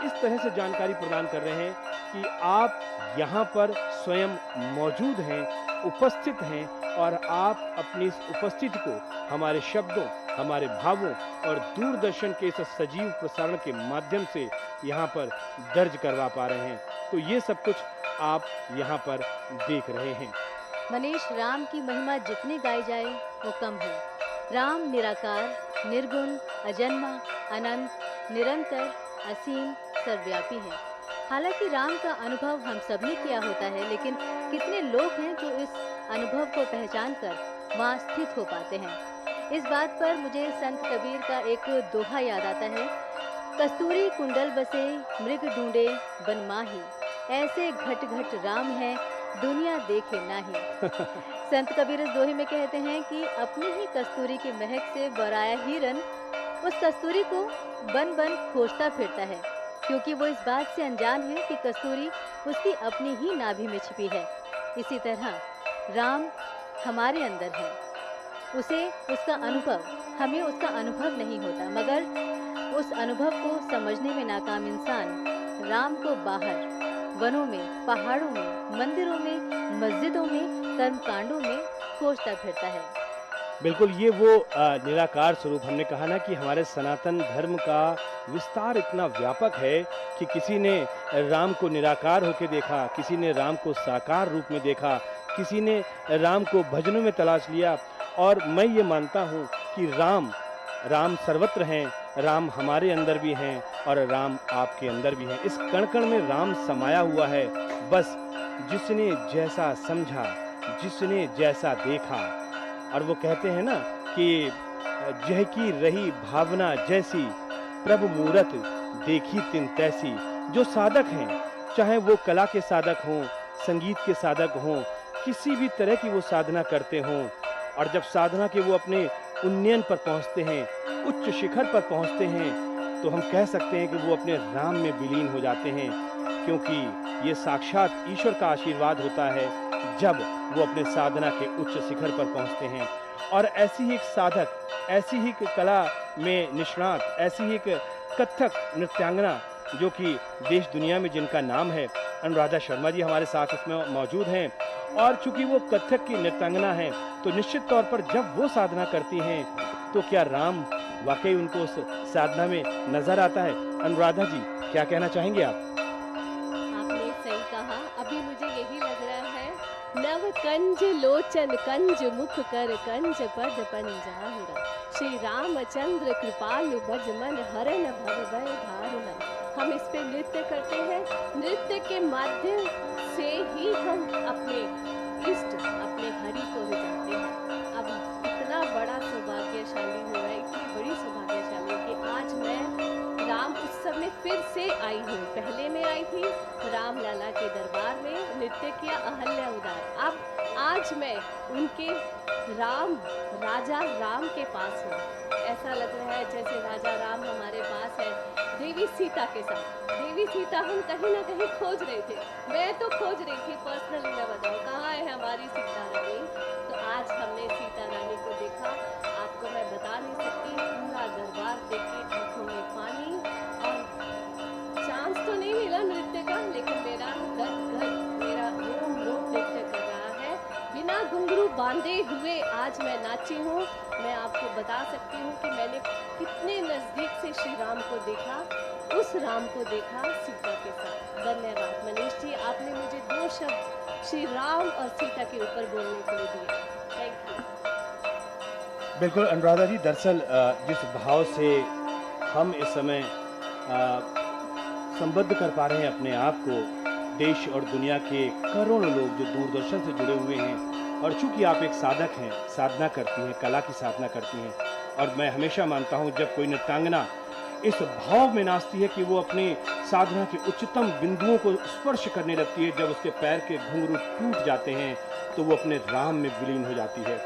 इस तरह से जानकारी प्रदान कर रहे हैं कि आप यहाँ पर स्वयं मौजूद हैं, उपस्थित हैं और आप अपनी इस उपस्थिति को हमारे शब्दों, हमारे भावों और दूरदर्शन के इस सजीव प्रसारण के माध्यम से यहाँ पर दर्ज करवा पा रहे हैं। तो ये सब कुछ आप यहाँ पर देख रहे हैं। मनीष, राम की महिमा जितनी गाई जाए वो कम है। राम निराकार, निर्गुण, अजन्मा, अनंत, निरंतर, असीम, सर्वव्यापी है। हालांकि राम का अनुभव हम सब ने किया होता है, लेकिन कितने लोग हैं जो इस अनुभव को पहचान कर वहाँ स्थित हो पाते हैं। इस बात पर मुझे संत कबीर का एक दोहा याद आता है, कस्तूरी कुंडल बसे मृग ढूंढे बन माही, ऐसे घट घट राम है दुनिया देखे नाही। संत कबीर इस दोहे में कहते हैं कि अपनी ही कस्तूरी की महक से बराया हिरन उस कस्तूरी को बन बन खोजता फिरता है, क्योंकि वो इस बात से अनजान है कि कस्तूरी उसकी अपनी ही नाभि में छिपी है। इसी तरह राम हमारे अंदर है, उसे उसका अनुभव, हमें उसका अनुभव नहीं होता, मगर उस अनुभव को समझने में नाकाम इंसान राम को बाहर वनों में, पहाड़ों में, मंदिरों में, मस्जिदों में, कर्मकांडों में खोजता फिरता है। बिल्कुल, ये वो निराकार स्वरूप, हमने कहा ना कि हमारे सनातन धर्म का विस्तार इतना व्यापक है कि किसी ने राम को निराकार होकर देखा, किसी ने राम को साकार रूप में देखा, किसी ने राम को भजनों में तलाश लिया और मैं ये मानता हूँ कि राम सर्वत्र हैं, राम हमारे अंदर भी हैं और राम आपके अंदर भी हैं। इस कण कण में राम समाया हुआ है। बस जिसने जैसा समझा, जिसने जैसा देखा, और वो कहते हैं ना कि जह की रही भावना जैसी, प्रभु मूरत देखी तिन तैसी। जो साधक हैं, चाहे वो कला के साधक हों, संगीत के साधक हों, किसी भी तरह की वो साधना करते हों, और जब साधना के वो अपने उन्नयन पर पहुंचते हैं, उच्च शिखर पर पहुंचते हैं, तो हम कह सकते हैं कि वो अपने राम में विलीन हो जाते हैं, क्योंकि ये साक्षात ईश्वर का आशीर्वाद होता है जब वो अपने साधना के उच्च शिखर पर पहुंचते हैं। और ऐसी ही एक साधक, ऐसी ही एक कला में निष्णात, ऐसी ही एक कथक नृत्यांगना जो कि देश दुनिया में जिनका नाम है, अनुराधा शर्मा जी हमारे साथ इसमें मौजूद हैं। और चूंकि वो कथक की नृत्यांगना हैं, तो निश्चित तौर पर जब वो साधना करती हैं तो क्या राम वाकई उनको उस साधना में नजर आता है? अनुराधा जी, क्या कहना चाहेंगे आप? आपने सही कहा। अभी मुझे यही लग रहा है, नव कंज लोचन कंज मुख कर कंज पद पंजाहुरा, श्री रामचंद्र कृपालु भज मन हरन भव भय धारुना। हम इस पे नृत्य करते हैं, नृत्य के माध्यम से ही हम अपने इष्ट, अपने हरि को रिझाते हैं। अब इतना बड़ा सौभाग्यशाली हो रहा है, इतनी बड़ी सौभाग्यशाली कि आज मैं राम उत्सव में फिर से आई हूँ। पहले मैं आई थी रामलला के दरबार में, नृत्य किया अहल्या उदार। अब आज मैं उनके राजा राम के पास हूँ। ऐसा लग रहा है जैसे राजा राम हमारे पास है, देवी सीता के साथ। देवी सीता हम कहीं ना कहीं खोज रहे थे, मैं तो खोज रही थी पर्सनली। मैं बताऊँ कहाँ है हमारी सीता रानी। तो आज हमने सीता रानी को देखा। आपको मैं बता नहीं सकती, पूरा दरबार देख के आंखों में पानी, और चांस तो नहीं मिला नृत्य का, लेकिन मेरा मेरा रोम रोम नृत्य कर रहा है। बिना घुंघरू बांधे हुए आज मैं नाची हूँ। मैं आपको बता सकती हूँ कि मैंने कितने नज़दीक से श्री राम को देखा, उस राम को देखा सीता के साथ। धन्यवाद मनीष जी, आपने मुझे 2 शब्द श्री राम और सीता के ऊपर बोलने के लिए दिए। Thank you. बिल्कुल अनुराधा जी, दरअसल जिस भाव से हम इस समय संबद्ध कर पा रहे हैं अपने आप को देश और दुनिया के करोड़ों लोग जो दूरदर्शन से जुड़े हुए हैं, और चूंकि आप एक साधक हैं, साधना करती हैं, कला की साधना करती हैं, और मैं हमेशा मानता हूँ जब कोई नृत्यांगना इस भाव में नाचती है कि वो अपने साधना के उच्चतम बिंदुओं को स्पर्श करने लगती है, जब उसके पैर के घुंघरू टूट जाते हैं तो वो अपने राम में विलीन हो जाती है।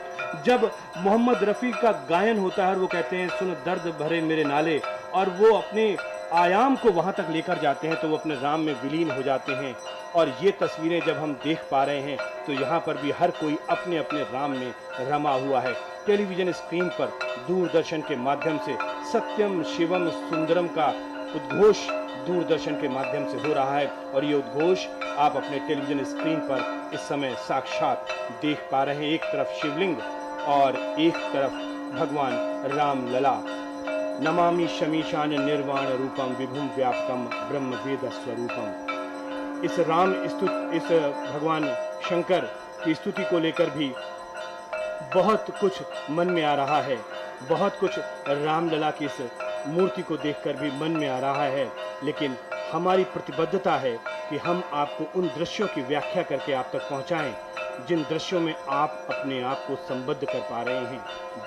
जब मोहम्मद रफ़ी का गायन होता है और वो कहते हैं सुन दर्द भरे मेरे नाले, और वो अपने आयाम को वहाँ तक लेकर जाते हैं तो वो अपने राम में विलीन हो जाते हैं। और ये तस्वीरें जब हम देख पा रहे हैं तो यहाँ पर भी हर कोई अपने अपने राम में रमा हुआ है। टेलीविजन स्क्रीन पर दूरदर्शन के माध्यम से सत्यम शिवम सुंदरम का उद्घोष दूरदर्शन के माध्यम से हो रहा है, और ये उद्घोष आप अपने टेलीविजन स्क्रीन पर इस समय साक्षात देख पा रहे हैं। एक तरफ शिवलिंग और एक तरफ भगवान राम लला। नमामि शमीशान निर्वाण रूपम विभुम व्यापकम ब्रह्म वेद स्वरूपम। इस भगवान शंकर की स्तुति को लेकर भी बहुत कुछ मन में आ रहा है, बहुत कुछ रामलला की इस मूर्ति को देखकर भी मन में आ रहा है। लेकिन हमारी प्रतिबद्धता है कि हम आपको उन दृश्यों की व्याख्या करके आप तक पहुंचाएं जिन दृश्यों में आप अपने आप को संबद्ध कर पा रहे हैं,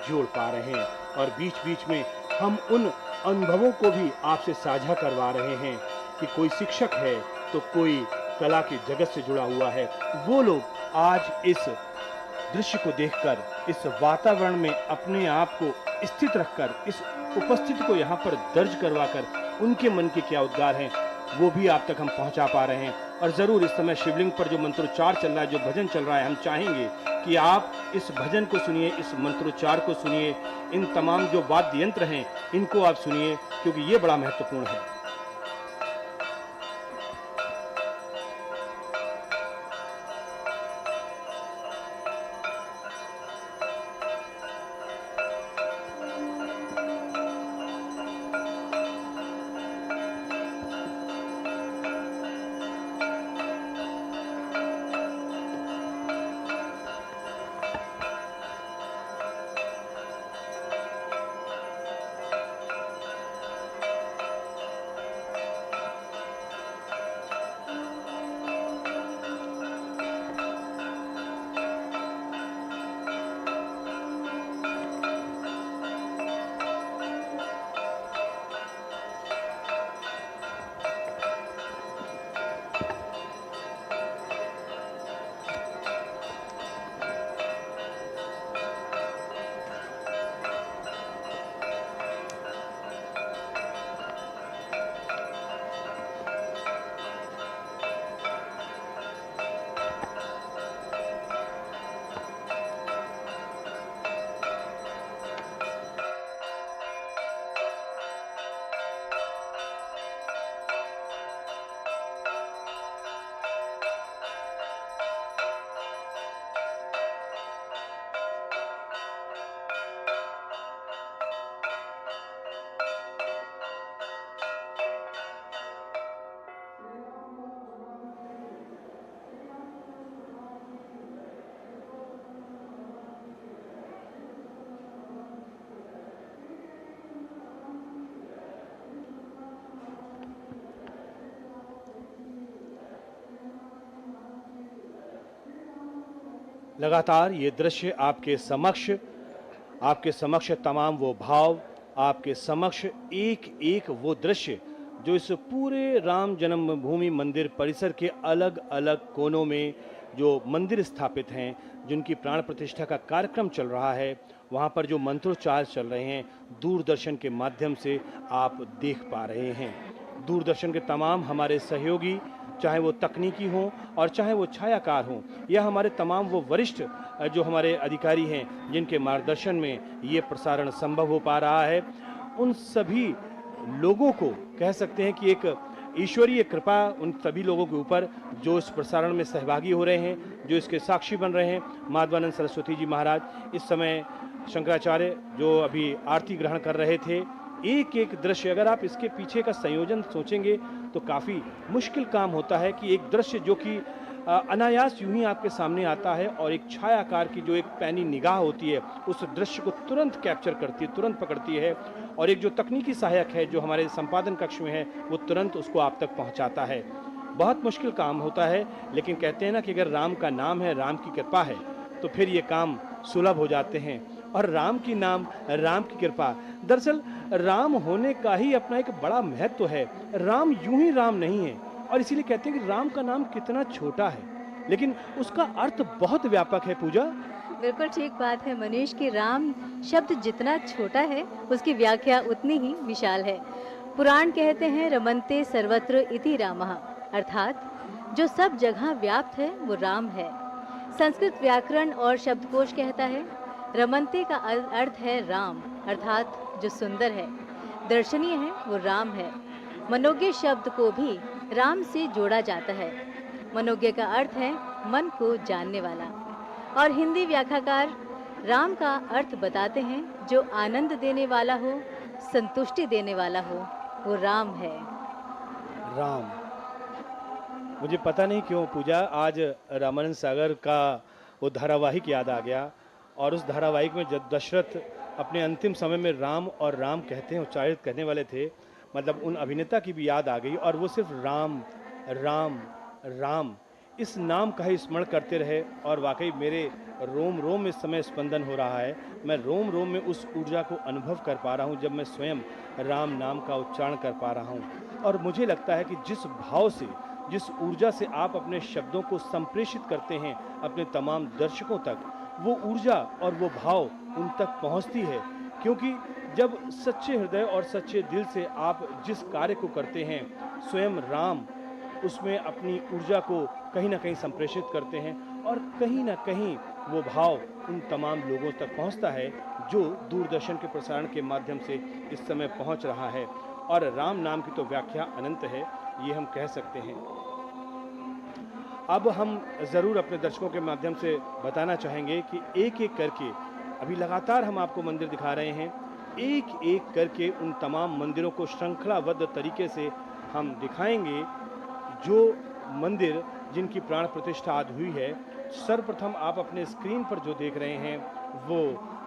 जोड़ पा रहे हैं, और बीच बीच में हम उन अनुभवों को भी आपसे साझा करवा रहे हैं कि कोई शिक्षक है तो कोई कला के जगत से जुड़ा हुआ है। वो लोग आज इस दृश्य को देखकर, इस वातावरण में अपने आप को स्थित रखकर, इस उपस्थिति को यहाँ पर दर्ज करवाकर उनके मन के क्या उद्गार हैं वो भी आप तक हम पहुँचा पा रहे हैं। और ज़रूर इस समय शिवलिंग पर जो मंत्रोच्चार चल रहा है, जो भजन चल रहा है, हम चाहेंगे कि आप इस भजन को सुनिए, इस मंत्रोच्चार को सुनिए, इन तमाम जो वाद्य यंत्र हैं इनको आप सुनिए, क्योंकि ये बड़ा महत्वपूर्ण है। लगातार ये दृश्य आपके समक्ष तमाम वो भाव, आपके समक्ष एक एक वो दृश्य जो इस पूरे राम जन्मभूमि मंदिर परिसर के अलग अलग कोनों में जो मंदिर स्थापित हैं, जिनकी प्राण प्रतिष्ठा का कार्यक्रम चल रहा है, वहाँ पर जो मंत्रोच्चार चल रहे हैं, दूरदर्शन के माध्यम से आप देख पा रहे हैं। दूरदर्शन के तमाम हमारे सहयोगी, चाहे वो तकनीकी हों और चाहे वो छायाकार हों, या हमारे तमाम वो वरिष्ठ जो हमारे अधिकारी हैं जिनके मार्गदर्शन में ये प्रसारण संभव हो पा रहा है, उन सभी लोगों को कह सकते हैं कि एक ईश्वरीय कृपा उन सभी लोगों के ऊपर जो इस प्रसारण में सहभागी हो रहे हैं, जो इसके साक्षी बन रहे हैं। माधवानंद सरस्वती जी महाराज, इस समय शंकराचार्य जो अभी आरती ग्रहण कर रहे थे, एक एक दृश्य अगर आप इसके पीछे का संयोजन सोचेंगे तो काफ़ी मुश्किल काम होता है कि एक दृश्य जो कि अनायास यूं ही आपके सामने आता है और एक छायाकार की जो एक पैनी निगाह होती है उस दृश्य को तुरंत कैप्चर करती है, तुरंत पकड़ती है, और एक जो तकनीकी सहायक है जो हमारे संपादन कक्ष में है वो तुरंत उसको आप तक पहुंचाता है। बहुत मुश्किल काम होता है, लेकिन कहते हैं ना कि अगर राम का नाम है, राम की कृपा है, तो फिर ये काम सुलभ हो जाते हैं। और राम की नाम, राम की कृपा। दरअसल राम होने का ही अपना एक बड़ा महत्व है। राम यूं ही राम नहीं है, और इसीलिए कहते हैं कि राम का नाम कितना छोटा है, लेकिन उसका अर्थ बहुत व्यापक है। पूजा, बिल्कुल ठीक बात है मनीष कि राम शब्द जितना छोटा है उसकी व्याख्या उतनी ही विशाल है। पुराण कहते हैं रमन्ते सर्वत्र इति रामः, अर्थात जो सब जगह व्याप्त है वो राम है। संस्कृत व्याकरण और शब्दकोश कहता है रमन्ते का अर्थ है राम, अर्थात जो सुंदर है, दर्शनीय है वो राम है। मनोज्ञ शब्द को भी राम से जोड़ा जाता है। मनोज्ञ का अर्थ है मन को जानने वाला। और हिंदी व्याख्याकार राम का अर्थ बताते हैं जो आनंद देने वाला हो, संतुष्टि देने वाला हो, वो राम है। राम, मुझे पता नहीं क्यों पूजा आज रामानंद सागर का वो धारावाहिक याद आ गया, और उस धारावाहिक में जब दशरथ अपने अंतिम समय में राम और राम कहते हैं, उच्चारित करने वाले थे, मतलब उन अभिनेता की भी याद आ गई, और वो सिर्फ राम राम राम इस नाम का ही स्मरण करते रहे। और वाकई मेरे रोम रोम में इस समय स्पंदन हो रहा है। मैं रोम रोम में उस ऊर्जा को अनुभव कर पा रहा हूँ जब मैं स्वयं राम नाम का उच्चारण कर पा रहा हूँ। और मुझे लगता है कि जिस भाव से, जिस ऊर्जा से आप अपने शब्दों को संप्रेषित करते हैं अपने तमाम दर्शकों तक, वो ऊर्जा और वो भाव उन तक पहुँचती है। क्योंकि जब सच्चे हृदय और सच्चे दिल से आप जिस कार्य को करते हैं, स्वयं राम उसमें अपनी ऊर्जा को कहीं ना कहीं संप्रेषित करते हैं, और कहीं ना कहीं वो भाव उन तमाम लोगों तक पहुंचता है जो दूरदर्शन के प्रसारण के माध्यम से इस समय पहुंच रहा है। और राम नाम की तो व्याख्या अनंत है, ये हम कह सकते हैं। अब हम ज़रूर अपने दर्शकों के माध्यम से बताना चाहेंगे कि एक एक करके, अभी लगातार हम आपको मंदिर दिखा रहे हैं, एक एक करके उन तमाम मंदिरों को श्रृंखलाबद्ध तरीके से हम दिखाएंगे, जो मंदिर जिनकी प्राण प्रतिष्ठा आज हुई है। सर्वप्रथम आप अपने स्क्रीन पर जो देख रहे हैं वो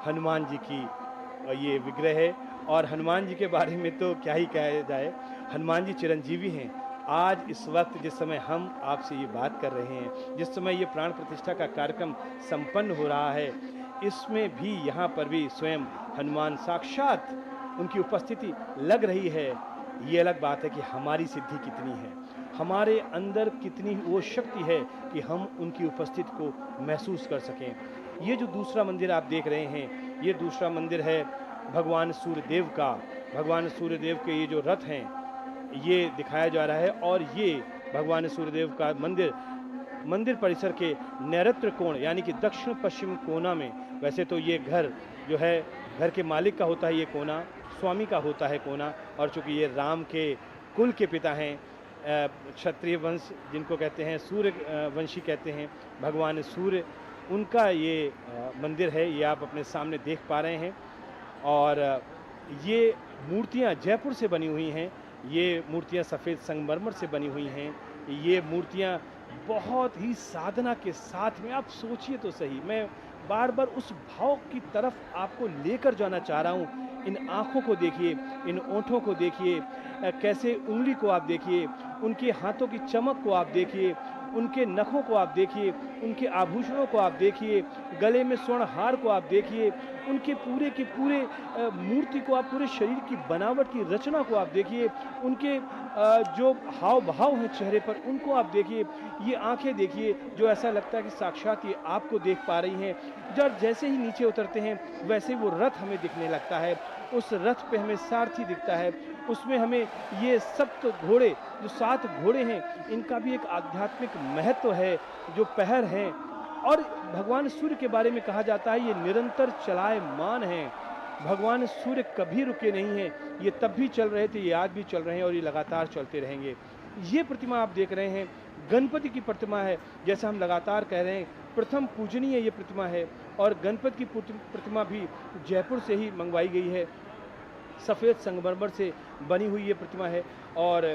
हनुमान जी की ये विग्रह है, और हनुमान जी के बारे में तो क्या ही कहा जाए, हनुमान जी चिरंजीवी हैं। आज इस वक्त जिस समय हम आपसे ये बात कर रहे हैं, जिस समय ये प्राण प्रतिष्ठा का कार्यक्रम संपन्न हो रहा है, इसमें भी यहाँ पर भी स्वयं हनुमान साक्षात उनकी उपस्थिति लग रही है। ये अलग बात है कि हमारी सिद्धि कितनी है, हमारे अंदर कितनी वो शक्ति है कि हम उनकी उपस्थिति को महसूस कर सकें। ये जो दूसरा मंदिर आप देख रहे हैं, ये दूसरा मंदिर है भगवान सूर्यदेव का। भगवान सूर्यदेव के ये जो रथ हैं ये दिखाया जा रहा है, और ये भगवान सूर्यदेव का मंदिर परिसर के नैऋत्य कोण यानी कि दक्षिण पश्चिम कोना में, वैसे तो ये घर जो है घर के मालिक का होता है, ये कोना स्वामी का होता है कोना, और चूँकि ये राम के कुल के पिता हैं, क्षत्रिय वंश जिनको कहते हैं, सूर्य वंशी कहते हैं, भगवान सूर्य, उनका ये मंदिर है। ये आप अपने सामने देख पा रहे हैं, और ये मूर्तियाँ जयपुर से बनी हुई हैं। ये मूर्तियाँ सफ़ेद संगमरमर से बनी हुई हैं। ये मूर्तियाँ बहुत ही साधना के साथ में, आप सोचिए तो सही, मैं बार बार उस भाव की तरफ आपको लेकर जाना चाह रहा हूँ। इन आँखों को देखिए, इन ओंठों को देखिए, कैसे उंगली को आप देखिए, उनके हाथों की चमक को आप देखिए, उनके नखों को आप देखिए, उनके आभूषणों को आप देखिए, गले में स्वर्ण हार को आप देखिए, उनके पूरे के पूरे मूर्ति को आप, पूरे शरीर की बनावट की रचना को आप देखिए, उनके जो हाव भाव हैं चेहरे पर उनको आप देखिए, ये आंखें देखिए जो ऐसा लगता है कि साक्षात ये आपको देख पा रही हैं। जब जैसे ही नीचे उतरते हैं वैसे वो रथ हमें दिखने लगता है, उस रथ पे हमें सारथी दिखता है, उसमें हमें ये सप्त घोड़े, जो 7 घोड़े हैं, इनका भी एक आध्यात्मिक महत्व है, जो पहर हैं। और भगवान सूर्य के बारे में कहा जाता है ये निरंतर चलायमान हैं। भगवान सूर्य कभी रुके नहीं हैं, ये तब भी चल रहे थे, ये आज भी चल रहे हैं, और ये लगातार चलते रहेंगे। ये प्रतिमा आप देख रहे हैं गणपति की प्रतिमा है, जैसा हम लगातार कह रहे हैं प्रथम पूजनीय ये प्रतिमा है, और गणपति की प्रतिमा भी जयपुर से ही मंगवाई गई है, सफ़ेद संगमरमर से बनी हुई ये प्रतिमा है। और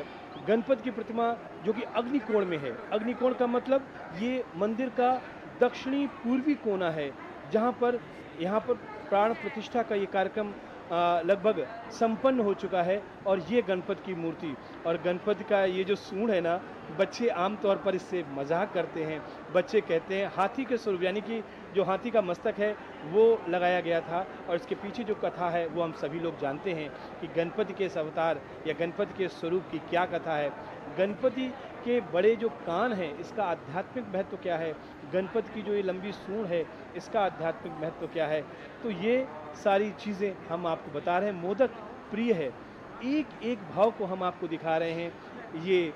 गणपति की प्रतिमा जो कि अग्निकोण में है, अग्निकोण का मतलब ये मंदिर का दक्षिणी पूर्वी कोना है, जहाँ पर यहाँ पर प्राण प्रतिष्ठा का ये कार्यक्रम लगभग संपन्न हो चुका है। और ये गणपति की मूर्ति और गणपति का ये जो सूंड है ना, बच्चे आमतौर पर इससे मजाक करते हैं। बच्चे कहते हैं हाथी के स्वरूप, यानी कि जो हाथी का मस्तक है वो लगाया गया था। और इसके पीछे जो कथा है वो हम सभी लोग जानते हैं कि गणपति के इस अवतार या गणपति के स्वरूप की क्या कथा है। गणपति के बड़े जो कान हैं इसका आध्यात्मिक महत्व क्या है, गणपति की जो ये लंबी सूंड है इसका आध्यात्मिक महत्व क्या है। तो ये सारी चीज़ें हम आपको बता रहे हैं। मोदक प्रिय है, एक एक भाव को हम आपको दिखा रहे हैं। ये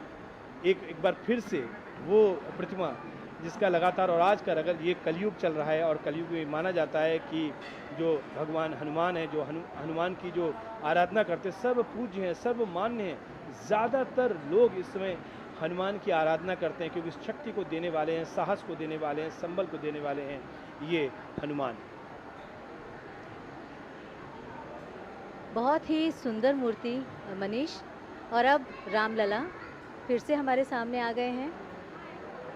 एक बार फिर से वो प्रतिमा जिसका लगातार, और आज का अगर ये कलयुग चल रहा है और कलयुग में माना जाता है कि जो भगवान हनुमान है, जो हनुमान की जो आराधना करते सर्व पूज्य हैं, सर्व मान्य हैं। ज़्यादातर लोग इस समय हनुमान की आराधना करते हैं क्योंकि शक्ति को देने वाले हैं, साहस को देने वाले हैं, संबल को देने वाले हैं ये हनुमान। बहुत ही सुंदर मूर्ति मनीष। और अब रामलला फिर से हमारे सामने आ गए हैं।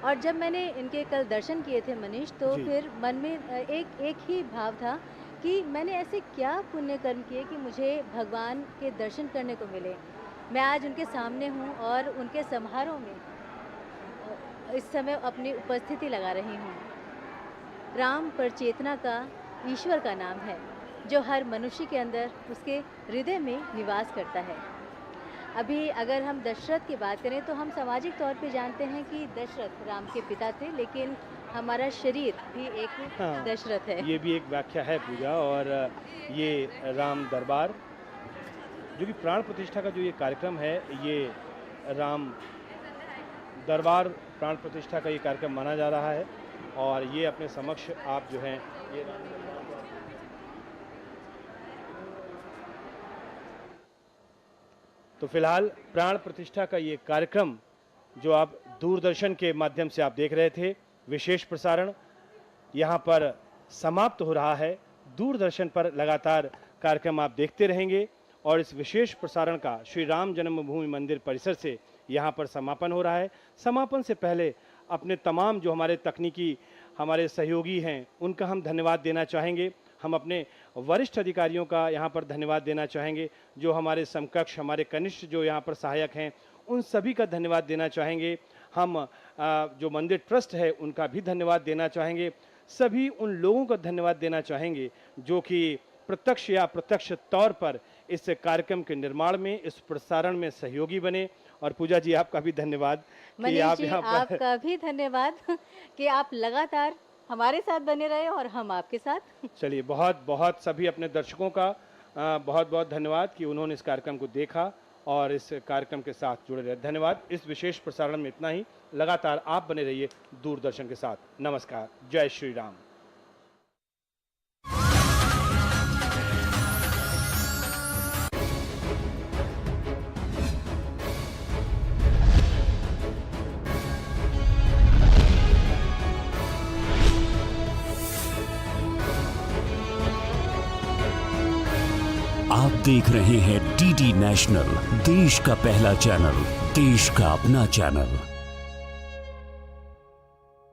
और जब मैंने इनके कल दर्शन किए थे मनीष, तो जी। फिर मन में एक ही भाव था कि मैंने ऐसे क्या पुण्य कर्म किए कि मुझे भगवान के दर्शन करने को मिले। मैं आज उनके सामने हूँ और उनके समारोह में इस समय अपनी उपस्थिति लगा रही हूँ। राम पर चेतना का ईश्वर का नाम है जो हर मनुष्य के अंदर उसके हृदय में निवास करता है। अभी अगर हम दशरथ की बात करें तो हम सामाजिक तौर पे जानते हैं कि दशरथ राम के पिता थे, लेकिन हमारा शरीर भी एक हाँ, दशरथ है। ये भी एक व्याख्या है पूजा। और ये राम दरबार जो कि प्राण प्रतिष्ठा का जो ये कार्यक्रम है, ये राम दरबार प्राण प्रतिष्ठा का ये कार्यक्रम माना जा रहा है। और ये अपने समक्ष आप जो हैं ये तो फिलहाल प्राण प्रतिष्ठा का ये कार्यक्रम जो आप दूरदर्शन के माध्यम से आप देख रहे थे, विशेष प्रसारण यहाँ पर समाप्त हो रहा है। दूरदर्शन पर लगातार कार्यक्रम आप देखते रहेंगे और इस विशेष प्रसारण का श्री राम जन्मभूमि मंदिर परिसर से यहाँ पर समापन हो रहा है। समापन से पहले अपने तमाम जो हमारे तकनीकी हमारे सहयोगी हैं उनका हम धन्यवाद देना चाहेंगे। हम अपने वरिष्ठ अधिकारियों का यहाँ पर धन्यवाद देना चाहेंगे, जो हमारे समकक्ष हमारे कनिष्ठ जो यहाँ पर सहायक हैं उन सभी का धन्यवाद देना चाहेंगे। हम जो मंदिर ट्रस्ट है उनका भी धन्यवाद देना चाहेंगे। सभी उन लोगों का धन्यवाद देना चाहेंगे जो कि प्रत्यक्ष या अप्रत्यक्ष तौर पर इस कार्यक्रम के निर्माण में, इस प्रसारण में सहयोगी बने। और पूजा जी आपका भी धन्यवाद कि मनीष आप जी, यहाँ पर आपका भी धन्यवाद कि आप लगातार हमारे साथ बने रहे और हम आपके साथ। चलिए, बहुत बहुत सभी अपने दर्शकों का बहुत बहुत धन्यवाद कि उन्होंने इस कार्यक्रम को देखा और इस कार्यक्रम के साथ जुड़े रहे। धन्यवाद। इस विशेष प्रसारण में इतना ही। लगातार आप बने रहिए दूरदर्शन के साथ। नमस्कार। जय श्री राम। आप देख रहे हैं डीडी नेशनल, देश का पहला चैनल, देश का अपना चैनल।